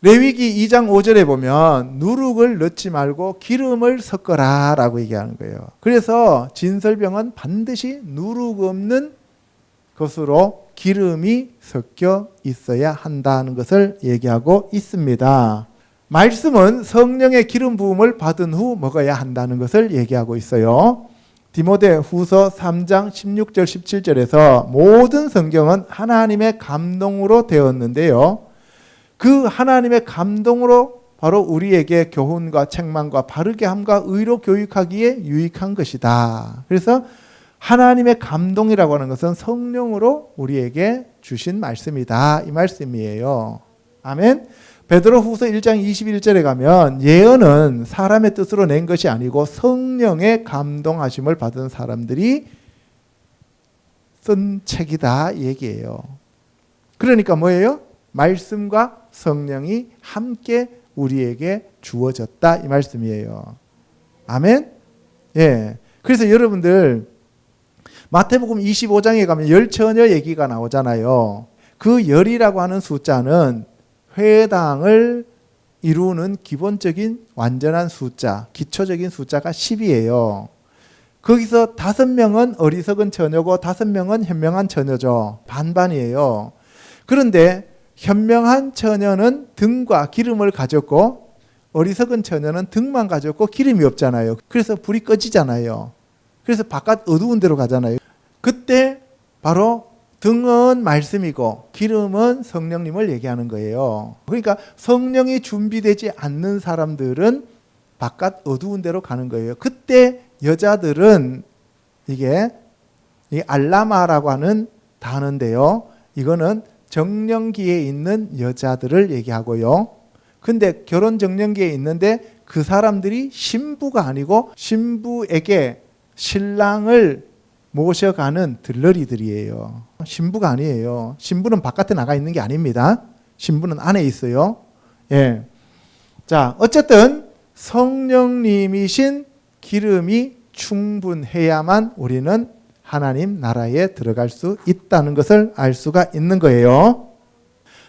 레위기 2장 5절에 보면 누룩을 넣지 말고 기름을 섞어라 라고 얘기하는 거예요. 그래서 진설병은 반드시 누룩 없는 것으로 기름이 섞여 있어야 한다는 것을 얘기하고 있습니다. 말씀은 성령의 기름 부음을 받은 후 먹어야 한다는 것을 얘기하고 있어요. 디모데 후서 3장 16절 17절에서 모든 성경은 하나님의 감동으로 되었는데요. 그 하나님의 감동으로 바로 우리에게 교훈과 책망과 바르게 함과 의로 교육하기에 유익한 것이다. 그래서 하나님의 감동이라고 하는 것은 성령으로 우리에게 주신 말씀이다. 이 말씀이에요. 아멘. 베드로 후서 1장 21절에 가면 예언은 사람의 뜻으로 낸 것이 아니고 성령의 감동하심을 받은 사람들이 쓴 책이다 얘기예요. 그러니까 뭐예요? 말씀과 성령이 함께 우리에게 주어졌다 이 말씀이에요. 아멘. 그래서 여러분들 마태복음 25장에 가면 열처녀 얘기가 나오잖아요. 그 열이라고 하는 숫자는 회당을 이루는 기본적인 완전한 숫자, 기초적인 숫자가 10이에요. 거기서 5명은 어리석은 처녀고 5명은 현명한 처녀죠. 반반이에요. 그런데 현명한 처녀는 등과 기름을 가졌고 어리석은 처녀는 등만 가졌고 기름이 없잖아요. 그래서 불이 꺼지잖아요. 그래서 바깥 어두운 데로 가잖아요. 그때 바로 등은 말씀이고 기름은 성령님을 얘기하는 거예요. 그러니까 성령이 준비되지 않는 사람들은 바깥 어두운 데로 가는 거예요. 그때 여자들은 이게 알라마라고 하는 단어인데요. 이거는 정년기에 있는 여자들을 얘기하고요. 근데 결혼 정년기에 있는데 그 사람들이 신부가 아니고 신부에게 신랑을 모셔가는 들러리들이에요. 신부가 아니에요. 신부는 바깥에 나가 있는 게 아닙니다. 신부는 안에 있어요. 예. 자, 어쨌든 성령님이신 기름이 충분해야만 우리는 하나님 나라에 들어갈 수 있다는 것을 알 수가 있는 거예요.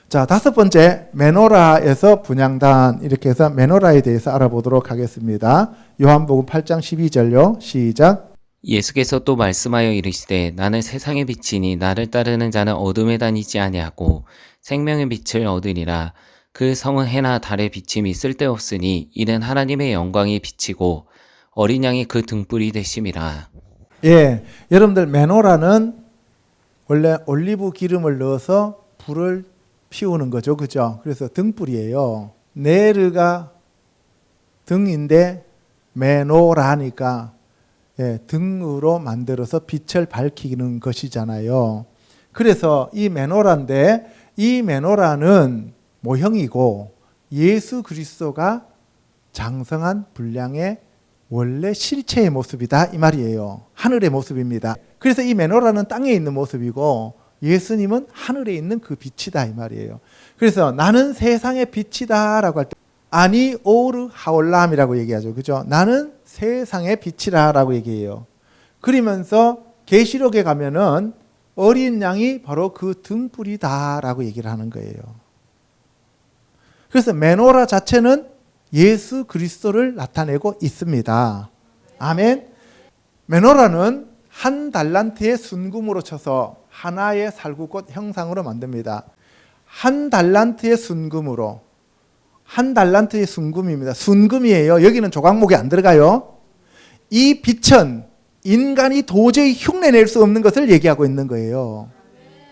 자, 5번째, 메노라에서 분향단. 이렇게 해서 메노라에 대해서 알아보도록 하겠습니다. 요한복음 8장 12절요. 시작. 예수께서 또 말씀하여 이르시되 나는 세상의 빛이니 나를 따르는 자는 어둠에 다니지 아니하고 생명의 빛을 얻으리라. 그 성은 해나 달의 비침이 쓸데없으니 이는 하나님의 영광이 비치고 어린 양이 그 등불이 되심이라. 예, 여러분들 메노라는 원래 올리브 기름을 넣어서 불을 피우는 거죠. 그죠? 그래서 등불이에요. 네르가 등인데 메노라니까 예, 등으로 만들어서 빛을 밝히는 것이잖아요. 그래서 이 메노라인데 이 메노라는 모형이고 예수 그리스도가 장성한 분량의 원래 실체의 모습이다 이 말이에요. 하늘의 모습입니다. 그래서 이 메노라는 땅에 있는 모습이고 예수님은 하늘에 있는 그 빛이다 이 말이에요. 그래서 나는 세상의 빛이다 라고 할 때 아니 오르 하올람이라고 얘기하죠. 그죠? 나는 세상의 빛이라 라고 얘기해요. 그러면서 계시록에 가면은 어린 양이 바로 그 등불이다 라고 얘기를 하는 거예요. 그래서 메노라 자체는 예수 그리스도를 나타내고 있습니다. 아멘. 메노라는 한 달란트의 순금으로 쳐서 하나의 살구꽃 형상으로 만듭니다. 한 달란트의 순금으로. 한 달란트의 순금입니다. 순금이에요. 여기는 조각목이 안 들어가요. 이 빛은 인간이 도저히 흉내낼 수 없는 것을 얘기하고 있는 거예요.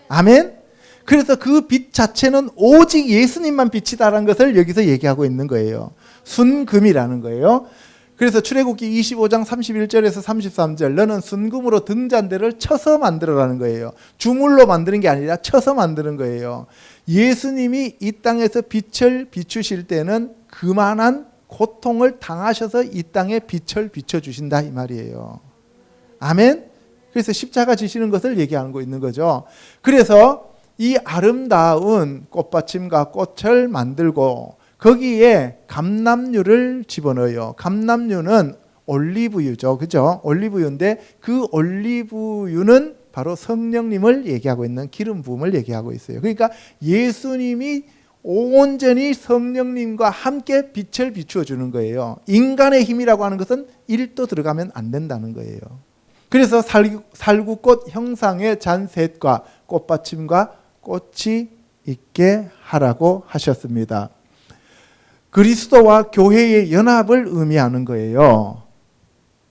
아멘. 그래서 그 빛 자체는 오직 예수님만 빛이다라는 것을 여기서 얘기하고 있는 거예요. 순금이라는 거예요. 그래서 출애굽기 25장 31절에서 33절 너는 순금으로 등잔대를 쳐서 만들어라는 거예요. 주물로 만드는 게 아니라 쳐서 만드는 거예요. 예수님이 이 땅에서 빛을 비추실 때는 그만한 고통을 당하셔서 이 땅에 빛을 비춰주신다 이 말이에요. 아멘. 그래서 십자가 지시는 것을 얘기하는 거 있는 거죠. 그래서 이 아름다운 꽃받침과 꽃을 만들고 거기에 감람유를 집어넣어요. 감람유는 올리브유죠. 그죠? 올리브유인데 그 올리브유는 바로 성령님을 얘기하고 있는 기름 부음을 얘기하고 있어요. 그러니까 예수님이 온전히 성령님과 함께 빛을 비추어 주는 거예요. 인간의 힘이라고 하는 것은 1도 들어가면 안 된다는 거예요. 그래서 살구꽃 형상의 잔셋과 꽃받침과 꽃이 있게 하라고 하셨습니다. 그리스도와 교회의 연합을 의미하는 거예요.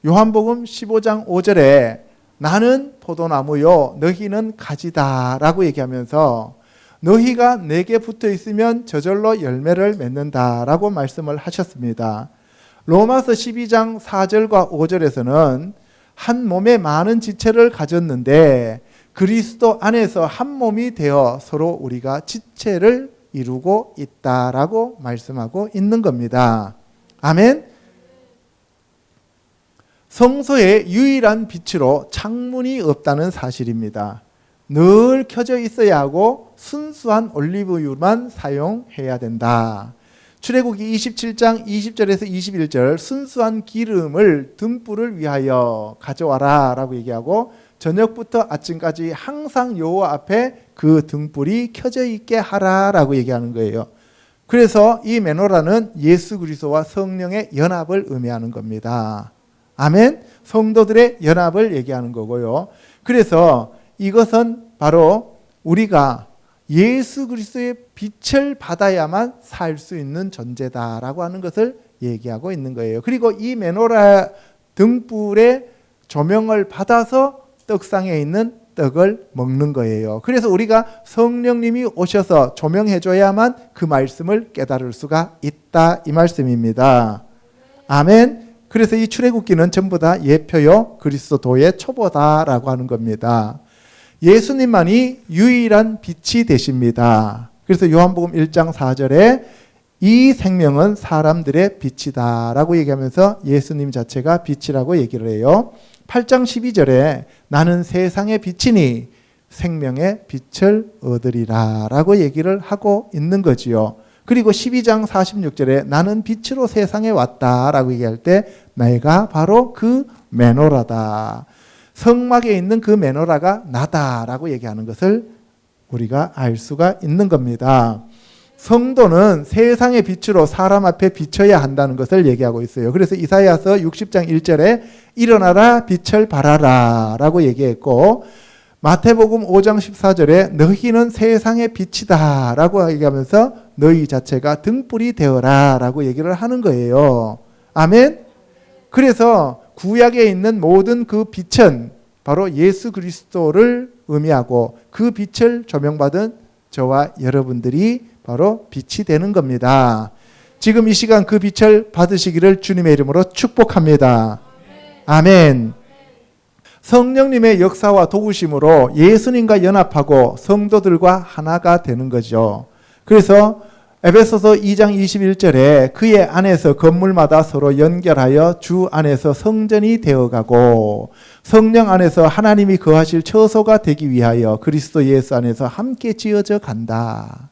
요한복음 15장 5절에 나는 포도나무요 너희는 가지다 라고 얘기하면서 너희가 내게 붙어 있으면 저절로 열매를 맺는다 라고 말씀을 하셨습니다. 로마서 12장 4절과 5절에서는 한 몸에 많은 지체를 가졌는데 그리스도 안에서 한 몸이 되어 서로 우리가 지체를 이루고 있다라고 말씀하고 있는 겁니다. 아멘. 성소의 유일한 빛으로 창문이 없다는 사실입니다. 늘 켜져 있어야 하고 순수한 올리브유만 사용해야 된다. 출애굽기 27장 20절에서 21절 순수한 기름을 등불을 위하여 가져와라 라고 얘기하고 저녁부터 아침까지 항상 여호와 앞에 그 등불이 켜져 있게 하라라고 얘기하는 거예요. 그래서 이 메노라는 예수 그리스도와 성령의 연합을 의미하는 겁니다. 아멘. 성도들의 연합을 얘기하는 거고요. 그래서 이것은 바로 우리가 예수 그리스도의 빛을 받아야만 살 수 있는 존재다라고 하는 것을 얘기하고 있는 거예요. 그리고 이 메노라 등불의 조명을 받아서 떡상에 있는 떡을 먹는 거예요. 그래서 우리가 성령님이 오셔서 조명해 줘야만 그 말씀을 깨달을 수가 있다, 이 말씀입니다. 아멘. 그래서 이 출애굽기는 전부 다 예표요 그리스도의 초보다라고 하는 겁니다. 예수님만이 유일한 빛이 되십니다. 그래서 요한복음 1장 4절에 이 생명은 사람들의 빛이다 라고 얘기하면서 예수님 자체가 빛이라고 얘기를 해요. 8장 12절에 나는 세상의 빛이니 생명의 빛을 얻으리라 라고 얘기를 하고 있는 거지요. 그리고 12장 46절에 나는 빛으로 세상에 왔다 라고 얘기할 때 내가 바로 그 메노라다. 성막에 있는 그 메노라가 나다라고 얘기하는 것을 우리가 알 수가 있는 겁니다. 성도는 세상의 빛으로 사람 앞에 비춰야 한다는 것을 얘기하고 있어요. 그래서 이사야서 60장 1절에 일어나라 빛을 발하라 라고 얘기했고, 마태복음 5장 14절에 너희는 세상의 빛이다 라고 얘기하면서 너희 자체가 등불이 되어라 라고 얘기를 하는 거예요. 아멘. 그래서 구약에 있는 모든 그 빛은 바로 예수 그리스도를 의미하고 그 빛을 조명받은 저와 여러분들이 바로 빛이 되는 겁니다. 지금 이 시간 그 빛을 받으시기를 주님의 이름으로 축복합니다. 아멘. 성령님의 역사와 도우심으로 예수님과 연합하고 성도들과 하나가 되는 거죠. 그래서 에베소서 2장 21절에 그의 안에서 건물마다 서로 연결하여 주 안에서 성전이 되어가고 성령 안에서 하나님이 거하실 처소가 되기 위하여 그리스도 예수 안에서 함께 지어져 간다.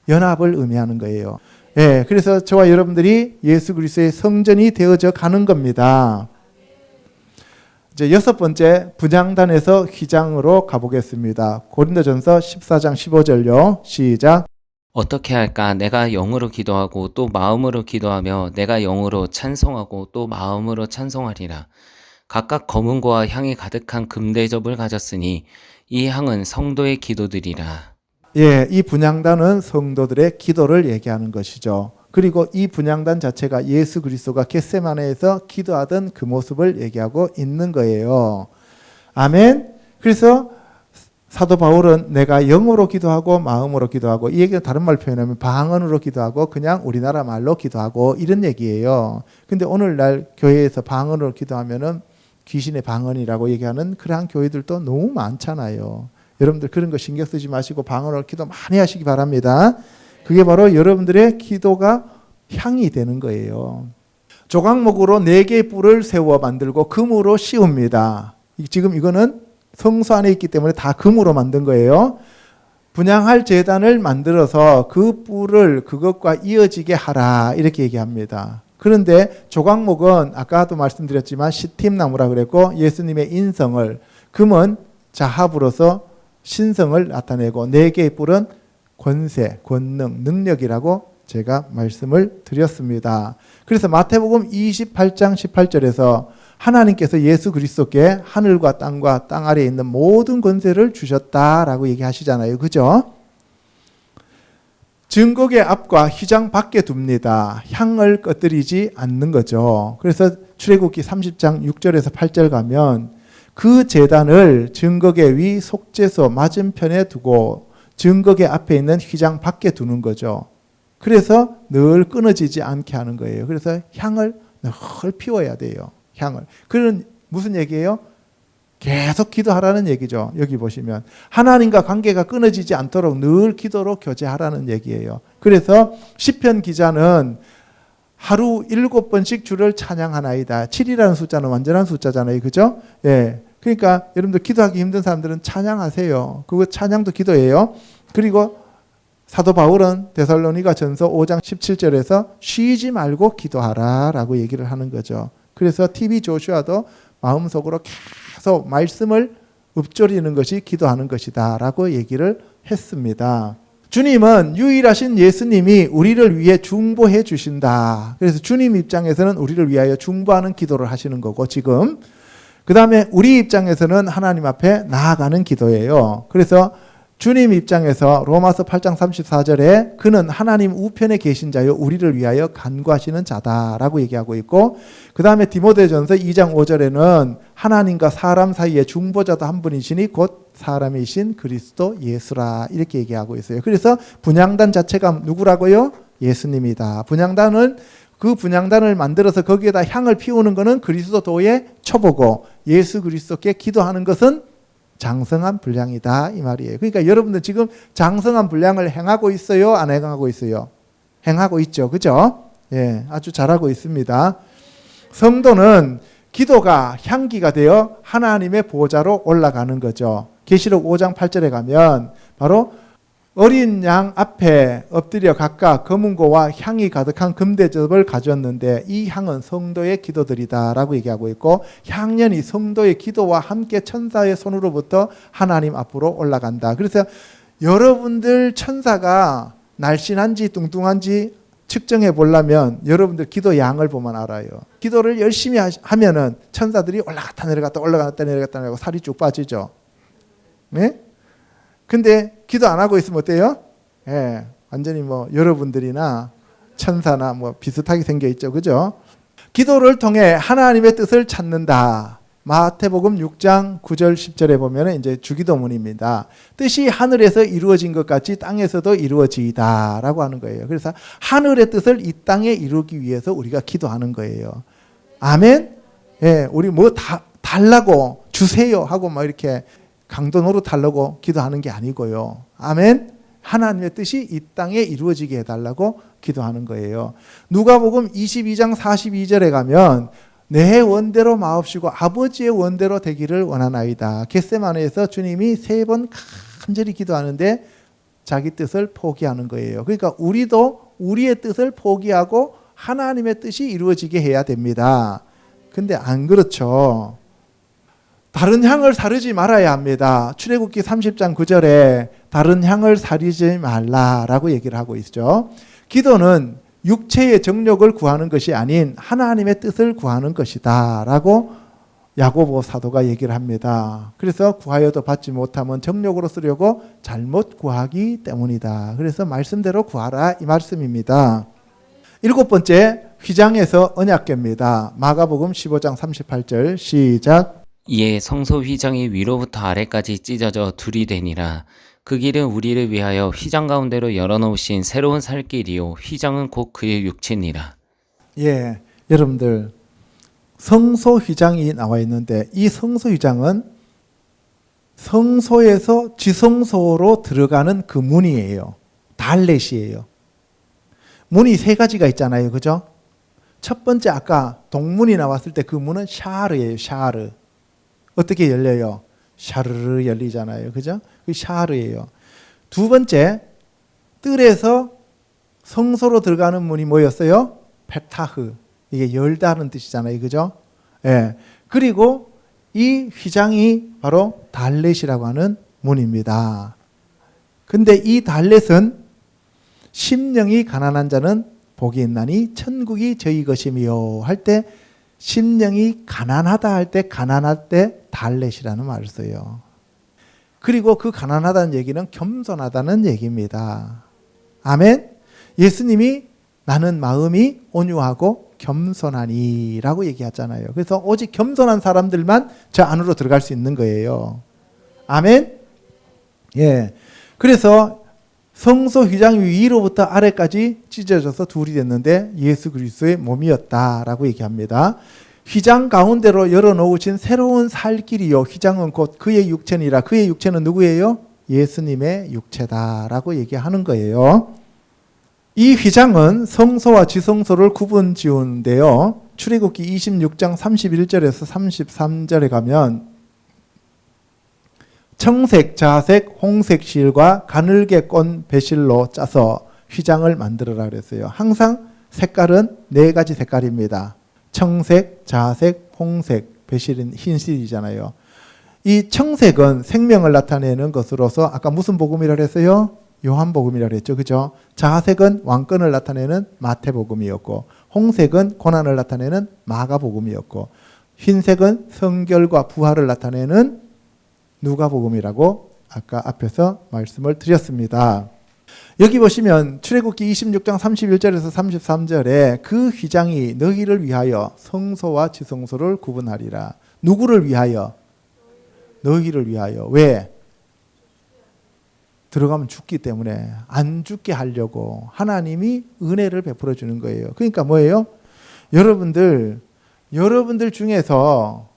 연합을 의미하는 거예요. 예, 그래서 저와 여러분들이 예수 그리스도의 성전이 되어져 가는 겁니다. 이제 여섯 번째 분향단에서 휘장으로 가보겠습니다. 고린도전서 14장 15절요. 시작. 어떻게 할까? 내가 영으로 기도하고 또 마음으로 기도하며 내가 영으로 찬송하고 또 마음으로 찬송하리라. 각각 검은고와 향이 가득한 금대접을 가졌으니 이 향은 성도의 기도들이라. 예, 이 분향단은 성도들의 기도를 얘기하는 것이죠. 그리고 이 분향단 자체가 예수 그리스도가 겟세마네에서 기도하던 그 모습을 얘기하고 있는 거예요. 아멘. 그래서 사도 바울은 내가 영으로 기도하고 마음으로 기도하고, 이 얘기는 다른 말로 표현하면 방언으로 기도하고 그냥 우리나라 말로 기도하고 이런 얘기예요. 근데 오늘날 교회에서 방언으로 기도하면은 귀신의 방언이라고 얘기하는 그러한 교회들도 너무 많잖아요. 여러분들 그런 거 신경 쓰지 마시고 방언으로 기도 많이 하시기 바랍니다. 그게 바로 여러분들의 기도가 향이 되는 거예요. 조각목으로 4개의 뿔을 세워 만들고 금으로 씌웁니다. 지금 이거는 성소 안에 있기 때문에 다 금으로 만든 거예요. 분향할 제단을 만들어서 그 뿔을 그것과 이어지게 하라 이렇게 얘기합니다. 그런데 조각목은 아까도 말씀드렸지만 시팀나무라 그랬고 예수님의 인성을, 금은 자합으로서 신성을 나타내고 4개의 뿔은 권세, 권능, 능력이라고 제가 말씀을 드렸습니다. 그래서 마태복음 28장 18절에서 하나님께서 예수 그리스도께 하늘과 땅 아래에 있는 모든 권세를 주셨다라고 얘기하시잖아요. 그죠? 증거계 앞과 휘장 밖에 둡니다. 향을 꺼뜨리지 않는 거죠. 그래서 출애굽기 30장 6절에서 8절 가면 그 제단을 증거계 위 속죄소 맞은편에 두고 증거계 앞에 있는 휘장 밖에 두는 거죠. 그래서 늘 끊어지지 않게 하는 거예요. 그래서 향을 늘 피워야 돼요. 향을. 그런 무슨 얘기예요? 계속 기도하라는 얘기죠. 여기 보시면 하나님과 관계가 끊어지지 않도록 늘 기도로 교제하라는 얘기예요. 그래서 시편 기자는 하루 7번씩 주를 찬양하나이다. 7이라는 숫자는 완전한 숫자잖아요. 그죠? 예. 그러니까 여러분들 기도하기 힘든 사람들은 찬양하세요. 그거 찬양도 기도예요. 그리고 사도 바울은 데살로니가 전서 5장 17절에서 쉬지 말고 기도하라 라고 얘기를 하는 거죠. 그래서 TV 조슈아도 마음속으로 계속 말씀을 읊조리는 것이 기도하는 것이다 라고 얘기를 했습니다. 주님은 유일하신 예수님이 우리를 위해 중보해 주신다. 그래서 주님 입장에서는 우리를 위하여 중보하는 기도를 하시는 거고 지금 그 다음에 우리 입장에서는 하나님 앞에 나아가는 기도예요. 그래서 주님 입장에서 로마서 8장 34절에 그는 하나님 우편에 계신 자요 우리를 위하여 간구하시는 자다라고 얘기하고 있고 그 다음에 디모데전서 2장 5절에는 하나님과 사람 사이에 중보자도 한 분이시니 곧 사람이신 그리스도 예수라 이렇게 얘기하고 있어요. 그래서 분향단 자체가 누구라고요? 예수님이다. 그 분향단을 만들어서 거기에다 향을 피우는 것은 그리스도의 초보고 예수 그리스도께 기도하는 것은 장성한 분향이다 이 말이에요. 그러니까 여러분들 지금 장성한 분향을 행하고 있어요? 안 행하고 있어요? 행하고 있죠. 그죠? 예, 아주 잘하고 있습니다. 성도는 기도가 향기가 되어 하나님의 보좌로 올라가는 거죠. 계시록 5장 8절에 가면 바로 어린 양 앞에 엎드려 각각 검은고와 향이 가득한 금대접을 가졌는데 이 향은 성도의 기도들이다라고 얘기하고 있고 향연이 성도의 기도와 함께 천사의 손으로부터 하나님 앞으로 올라간다. 그래서 여러분들 천사가 날씬한지 뚱뚱한지 측정해 보려면 여러분들 기도 양을 보면 알아요. 기도를 열심히 하면은 천사들이 올라갔다 내려갔다 올라갔다 내려갔다 내려가고 살이 쭉 빠지죠. 네? 근데 기도 안 하고 있으면 어때요? 예, 완전히 뭐 여러분들이나 천사나 뭐 비슷하게 생겨 있죠. 그죠? 기도를 통해 하나님의 뜻을 찾는다. 마태복음 6장 9절 10절에 보면 이제 주기도문입니다. 뜻이 하늘에서 이루어진 것 같이 땅에서도 이루어지이다라고 하는 거예요. 그래서 하늘의 뜻을 이 땅에 이루기 위해서 우리가 기도하는 거예요. 아멘? 예, 우리 뭐 달라고 주세요 하고 막 이렇게 강도 노릇하려고 기도하는 게 아니고요. 아멘. 하나님의 뜻이 이 땅에 이루어지게 해달라고 기도하는 거예요. 누가복음 22장 42절에 가면 내 원대로 마옵시고 아버지의 원대로 되기를 원하나이다. 겟세마네에서 주님이 3번 간절히 기도하는데 자기 뜻을 포기하는 거예요. 그러니까 우리도 우리의 뜻을 포기하고 하나님의 뜻이 이루어지게 해야 됩니다. 근데 안 그렇죠. 다른 향을 사르지 말아야 합니다. 출애굽기 30장 9절에 다른 향을 사르지 말라라고 얘기를 하고 있죠. 기도는 육체의 정욕을 구하는 것이 아닌 하나님의 뜻을 구하는 것이다 라고 야고보 사도가 얘기를 합니다. 그래서 구하여도 받지 못하면 정욕으로 쓰려고 잘못 구하기 때문이다. 그래서 말씀대로 구하라 이 말씀입니다. 7번째 휘장에서 언약궤입니다. 마가복음 15장 38절 시작. 이에 성소 휘장이 위로부터 아래까지 찢어져 둘이 되니라. 그 길은 우리를 위하여 휘장 가운데로 열어놓으신 새로운 살 길이요 휘장은 곧 그의 육체니라. 예, 여러분들 성소 휘장이 나와 있는데 이 성소 휘장은 성소에서 지성소로 들어가는 그 문이에요. 달렛이에요. 문이 3가지가 있잖아요. 그죠? 첫 번째 아까 동문이 나왔을 때 그 문은 샤르예요. 샤르. 어떻게 열려요? 샤르르 열리잖아요. 그죠? 그 샤르예요. 두 번째, 뜰에서 성소로 들어가는 문이 뭐였어요? 페타흐. 이게 열다는 뜻이잖아요. 그죠? 예. 그리고 이 휘장이 바로 달렛이라고 하는 문입니다. 근데 이 달렛은 심령이 가난한 자는 복이 있나니 천국이 저희 것이며 할 때 심령이 가난하다 할 때 가난할 때 달렛이라는 말을 써요. 그리고 그 가난하다는 얘기는 겸손하다는 얘기입니다. 아멘. 예수님이 나는 마음이 온유하고 겸손하니 라고 얘기하잖아요. 그래서 오직 겸손한 사람들만 저 안으로 들어갈 수 있는 거예요. 아멘. 예. 그래서 성소 휘장 위로부터 아래까지 찢어져서 둘이 됐는데 예수 그리스도의 몸이었다라고 얘기합니다. 휘장 가운데로 열어놓으신 새로운 살 길이요 휘장은 곧 그의 육체니라. 그의 육체는 누구예요? 예수님의 육체다라고 얘기하는 거예요. 이 휘장은 성소와 지성소를 구분 지우는데요. 출애굽기 26장 31절에서 33절에 가면 청색, 자색, 홍색 실과 가늘게 꼰 배실로 짜서 휘장을 만들어라 그랬어요. 항상 색깔은 4가지 색깔입니다. 청색, 자색, 홍색, 배실은 흰실이잖아요. 이 청색은 생명을 나타내는 것으로서 아까 무슨 복음이라 했어요? 요한복음이라고 했죠. 그죠? 자색은 왕권을 나타내는 마태복음이었고, 홍색은 고난을 나타내는 마가복음이었고, 흰색은 성결과 부활을 나타내는 누가복음이라고 아까 앞에서 말씀을 드렸습니다. 여기 보시면 출애굽기 26장 31절에서 33절에 그 휘장이 너희를 위하여 성소와 지성소를 구분하리라. 누구를 위하여? 너희를 위하여. 왜? 들어가면 죽기 때문에 안 죽게 하려고 하나님이 은혜를 베풀어 주는 거예요. 그러니까 뭐예요? 여러분들 중에서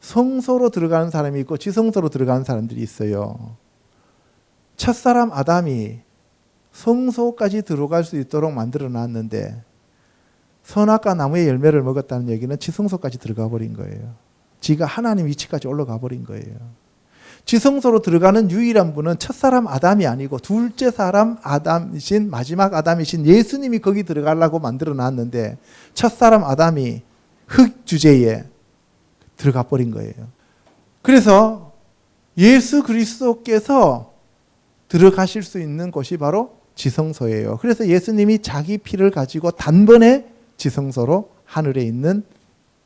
성소로 들어가는 사람이 있고 지성소로 들어가는 사람들이 있어요. 첫사람 아담이 성소까지 들어갈 수 있도록 만들어 놨는데 선악과 나무의 열매를 먹었다는 얘기는 지성소까지 들어가 버린 거예요. 지가 하나님 위치까지 올라가 버린 거예요. 지성소로 들어가는 유일한 분은 첫사람 아담이 아니고 둘째 사람 아담이신, 마지막 아담이신 예수님이 거기 들어가려고 만들어 놨는데 첫사람 아담이 흙 주제에 들어가 버린 거예요. 그래서 예수 그리스도께서 들어가실 수 있는 곳이 바로 지성소예요. 그래서 예수님이 자기 피를 가지고 단번에 지성소로, 하늘에 있는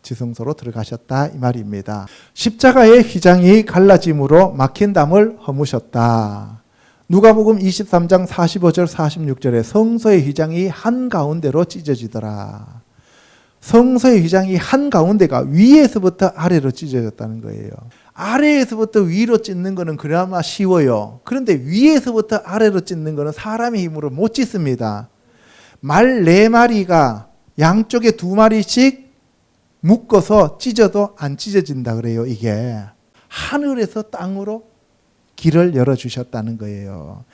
지성소로 들어가셨다 이 말입니다. 십자가의 휘장이 갈라짐으로 막힌 담을 허무셨다. 누가복음 23장 45절 46절에 성소의 휘장이 한가운데로 찢어지더라. 성소의 휘장이 한가운데가 위에서부터 아래로 찢어졌다는 거예요. 아래에서부터 위로 찢는 거는 그나마 쉬워요. 그런데 위에서부터 아래로 찢는 거는 사람의 힘으로 못 찢습니다. 말 4마리가 양쪽에 2마리씩 묶어서 찢어도 안 찢어진다 그래요. 이게 하늘에서 땅으로 길을 열어주셨다는 거예요.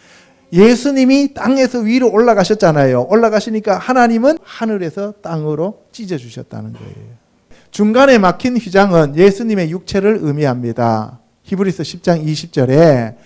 예수님이 땅에서 위로 올라가셨잖아요. 올라가시니까 하나님은 하늘에서 땅으로 찢어주셨다는 거예요. 중간에 막힌 휘장은 예수님의 육체를 의미합니다. 히브리서 10장 20절에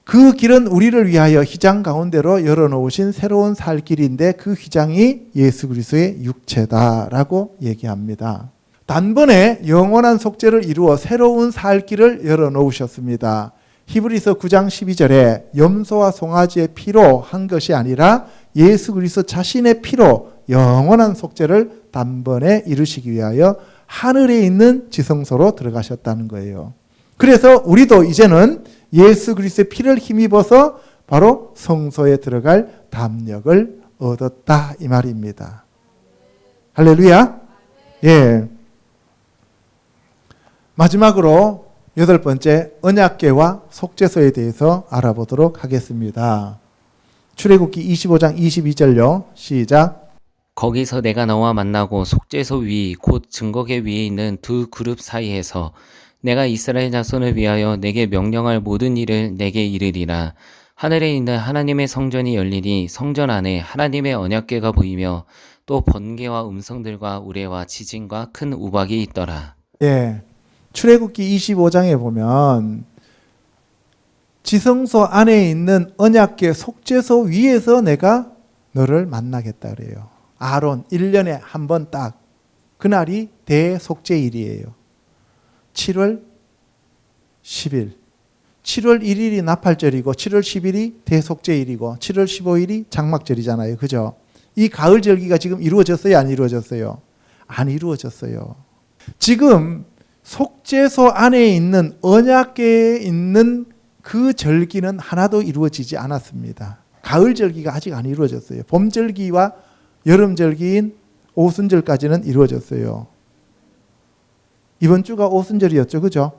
그 길은 우리를 위하여 휘장 가운데로 열어놓으신 새로운 살 길인데 그 휘장이 예수 그리스도의 육체다라고 얘기합니다. 단번에 영원한 속죄를 이루어 새로운 살 길을 열어놓으셨습니다. 히브리서 9장 12절에 염소와 송아지의 피로 한 것이 아니라 예수 그리스도 자신의 피로 영원한 속죄를 단번에 이루시기 위하여 하늘에 있는 지성소로 들어가셨다는 거예요. 그래서 우리도 이제는 예수 그리스도의 피를 힘입어서 바로 성소에 들어갈 담력을 얻었다 이 말입니다. 할렐루야. 예. 마지막으로 8번째 언약궤와 속죄소에 대해서 알아보도록 하겠습니다. 출애굽기 25장 22절요. 시작. 거기서 내가 너와 만나고 속죄소 위 곧 증거궤 위에 있는 두 그룹 사이에서 내가 이스라엘 자손을 위하여 내게 명령할 모든 일을 내게 이르리라. 하늘에 있는 하나님의 성전이 열리니 성전 안에 하나님의 언약궤가 보이며 또 번개와 음성들과 우레와 지진과 큰 우박이 있더라. 예. 출애굽기 25장에 보면 지성소 안에 있는 언약궤 속죄소 위에서 내가 너를 만나겠다 그래요. 아론 1년에 한 번 딱 그날이 대속죄일이에요. 7월 10일 7월 1일이 나팔절이고 7월 10일이 대속죄일이고 7월 15일이 장막절이잖아요. 그죠? 이 가을 절기가 지금 이루어졌어요? 안 이루어졌어요? 안 이루어졌어요. 지금 속죄소 안에 있는 언약궤에 있는 그 절기는 하나도 이루어지지 않았습니다. 가을 절기가 아직 안 이루어졌어요. 봄 절기와 여름 절기인 오순절까지는 이루어졌어요. 이번 주가 오순절이었죠. 그죠?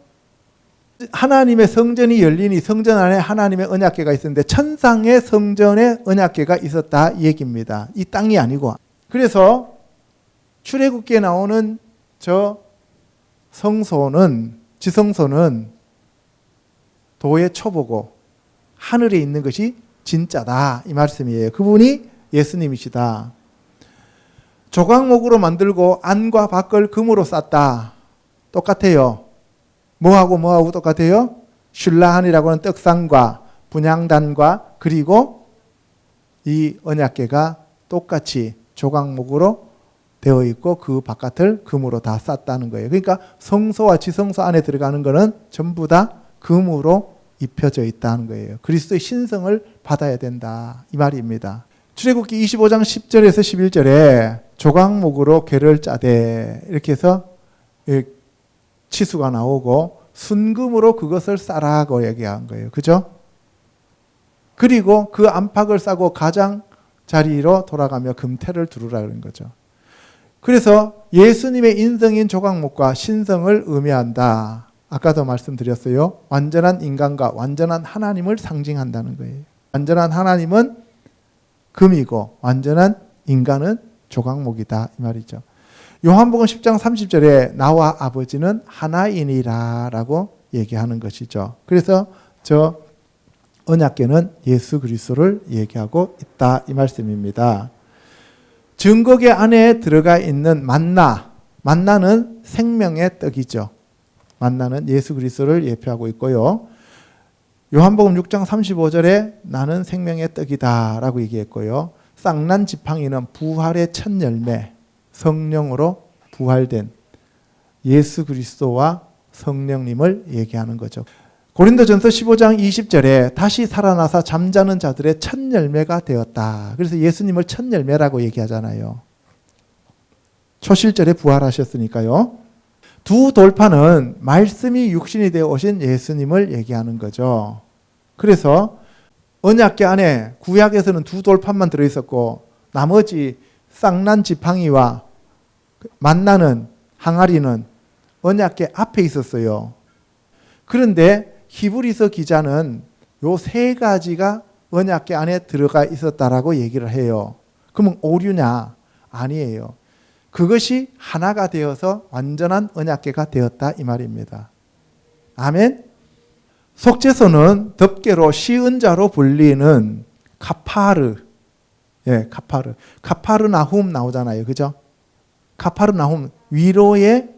하나님의 성전이 열리니 성전 안에 하나님의 언약궤가 있었는데 천상의 성전에 언약궤가 있었다 이 얘기입니다. 이 땅이 아니고. 그래서 출애굽기에 나오는 저 성소는 지성소는 도의 초보고 하늘에 있는 것이 진짜다 이 말씀이에요. 그분이 예수님이시다. 조각목으로 만들고 안과 밖을 금으로 쌌다. 똑같아요. 뭐하고 똑같아요? 슐라한이라고 하는 떡상과 분향단과 그리고 이 언약궤가 똑같이 조각목으로 되어 있고 그 바깥을 금으로 다 쌌다는 거예요. 그러니까 성소와 지성소 안에 들어가는 것은 전부 다 금으로 입혀져 있다는 거예요. 그리스도의 신성을 받아야 된다 이 말입니다. 출애굽기 25장 10절에서 11절에 조각목으로 궤를 짜되 이렇게 해서 치수가 나오고 순금으로 그것을 싸라고 얘기한 거예요. 그죠? 그리고 그 안팎을 싸고 가장 자리로 돌아가며 금태를 두르라 그런 거죠. 그래서 예수님의 인성인 조각목과 신성을 의미한다. 아까도 말씀드렸어요. 완전한 인간과 완전한 하나님을 상징한다는 거예요. 완전한 하나님은 금이고 완전한 인간은 조각목이다 이 말이죠. 요한복음 10장 30절에 나와 아버지는 하나이니라 라고 얘기하는 것이죠. 그래서 저 언약궤는 예수 그리스도를 얘기하고 있다 이 말씀입니다. 증거궤 안에 들어가 있는 만나는 생명의 떡이죠. 만나는 예수 그리스도를 예표하고 있고요. 요한복음 6장 35절에 나는 생명의 떡이다 라고 얘기했고요. 쌍난 지팡이는 부활의 첫 열매, 성령으로 부활된 예수 그리스도와 성령님을 얘기하는 거죠. 고린도전서 15장 20절에 다시 살아나서 잠자는 자들의 첫 열매가 되었다. 그래서 예수님을 첫 열매라고 얘기하잖아요. 초실절에 부활하셨으니까요. 두 돌판은 말씀이 육신이 되어 오신 예수님을 얘기하는 거죠. 그래서 언약궤 안에 구약에서는 두 돌판만 들어있었고 나머지 쌍난 지팡이와 만나는 항아리는 언약궤 앞에 있었어요. 그런데 히브리서 기자는 요 세 가지가 언약궤 안에 들어가 있었다라고 얘기를 해요. 그러면 오류냐? 아니에요. 그것이 하나가 되어서 완전한 언약궤가 되었다 이 말입니다. 아멘. 속죄소는 덮개로 시은 자로 불리는 카파르, 카파르나훔 나오잖아요, 그죠? 카파르나훔 위로의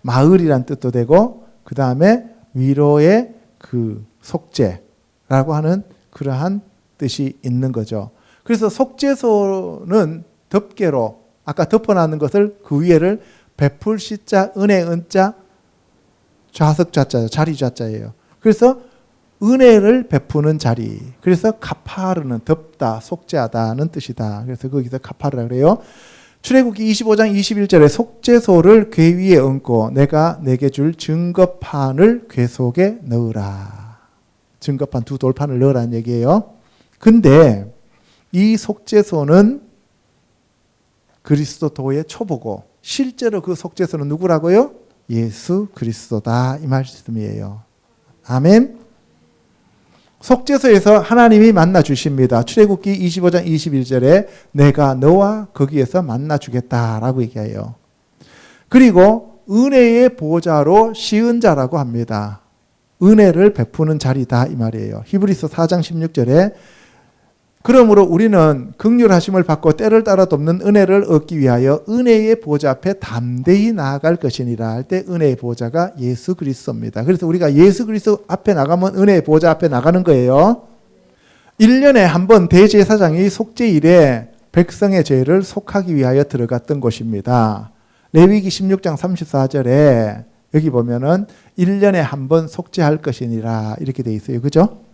마을이란 뜻도 되고 그 다음에 위로의 그 속죄라고 하는 그러한 뜻이 있는 거죠. 그래서 속죄소는 덮개로 아까 덮어놨는 것을 그 위에를 베풀 시자, 은혜 은자, 좌석 좌자, 자리 좌자예요. 그래서 은혜를 베푸는 자리. 그래서 카파르는 덮다, 속죄하다는 뜻이다. 그래서 거기서 카파르라 그래요. 출애굽기 25장 21절에 속죄소를 궤 위에 얹고 내가 내게 줄 증거판을 궤 속에 넣으라. 증거판 두 돌판을 넣으라는 얘기예요. 근데 이 속죄소는 그리스도의 초보고 실제로 그 속죄소는 누구라고요? 예수 그리스도다 이 말씀이에요. 아멘. 속죄소에서 하나님이 만나 주십니다. 출애굽기 25장 21절에 내가 너와 거기에서 만나 주겠다라고 얘기해요. 그리고 은혜의 보좌로 시은 자라고 합니다. 은혜를 베푸는 자리다 이 말이에요. 히브리서 4장 16절에 그러므로 우리는 긍휼하심을 받고 때를 따라 돕는 은혜를 얻기 위하여 은혜의 보좌 앞에 담대히 나아갈 것이니라 할 때 은혜의 보좌가 예수 그리스도입니다. 그래서 우리가 예수 그리스도 앞에 나가면 은혜의 보좌 앞에 나가는 거예요. 1년에 한 번 대제사장이 속죄일에 백성의 죄를 속하기 위하여 들어갔던 곳입니다. 레위기 16장 34절에 여기 보면은 1년에 한 번 속죄할 것이니라 이렇게 돼 있어요. 그죠?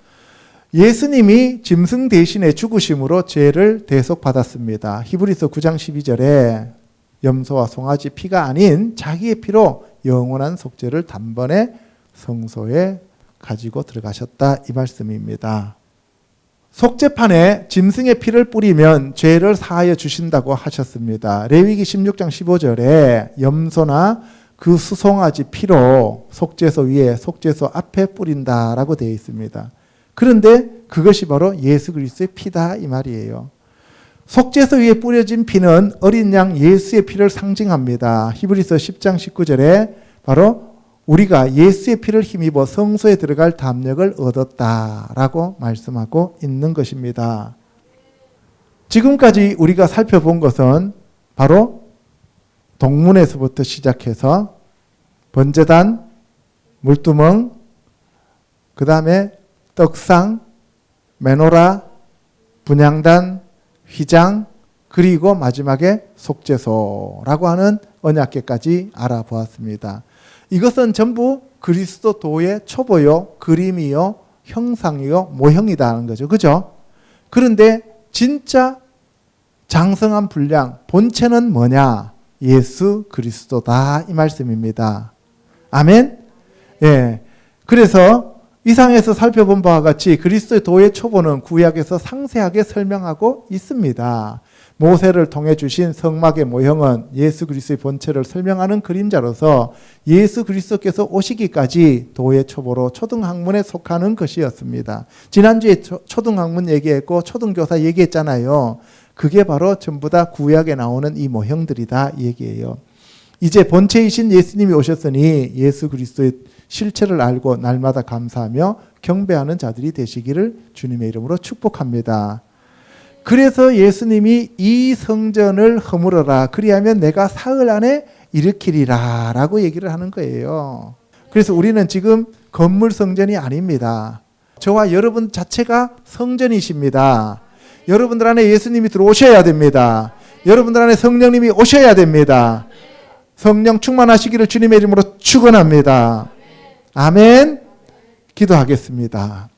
예수님이 짐승 대신에 죽으심으로 죄를 대속받았습니다. 히브리서 9장 12절에 염소와 송아지 피가 아닌 자기의 피로 영원한 속죄를 단번에 성소에 가지고 들어가셨다 이 말씀입니다. 속죄판에 짐승의 피를 뿌리면 죄를 사하여 주신다고 하셨습니다. 레위기 16장 15절에 염소나 그 수송아지 피로 속죄소 위에 속죄소 앞에 뿌린다라고 되어 있습니다. 그런데 그것이 바로 예수 그리스도의 피다 이 말이에요. 속죄소 위에 뿌려진 피는 어린 양 예수의 피를 상징합니다. 히브리서 10장 19절에 바로 우리가 예수의 피를 힘입어 성소에 들어갈 담력을 얻었다라고 말씀하고 있는 것입니다. 지금까지 우리가 살펴본 것은 바로 동문에서부터 시작해서 번제단, 물두멍, 그 다음에 떡상, 메노라, 분향단, 휘장, 그리고 마지막에 속죄소라고 하는 언약궤까지 알아보았습니다. 이것은 전부 그리스도도의 초보요, 그림이요, 형상이요 모형이다 하는 거죠. 그죠? 그런데 진짜 장성한 분량, 본체는 뭐냐? 예수 그리스도다 이 말씀입니다. 아멘? 예. 그래서 이상에서 살펴본 바와 같이 그리스도의 도의 초보는 구약에서 상세하게 설명하고 있습니다. 모세를 통해 주신 성막의 모형은 예수 그리스도의 본체를 설명하는 그림자로서 예수 그리스도께서 오시기까지 도의 초보로 초등학문에 속하는 것이었습니다. 지난주에 초등학문 얘기했고 초등교사 얘기했잖아요. 그게 바로 전부 다 구약에 나오는 이 모형들이다 이 얘기예요. 이제 본체이신 예수님이 오셨으니 예수 그리스도의 실체를 알고 날마다 감사하며 경배하는 자들이 되시기를 주님의 이름으로 축복합니다. 그래서 예수님이 이 성전을 허물어라. 그리하면 내가 사흘 안에 일으키리라 라고 얘기를 하는 거예요. 그래서 우리는 지금 건물 성전이 아닙니다. 저와 여러분 자체가 성전이십니다. 여러분들 안에 예수님이 들어오셔야 됩니다. 여러분들 안에 성령님이 오셔야 됩니다. 성령 충만하시기를 주님의 이름으로 축원합니다. 아멘. 기도하겠습니다.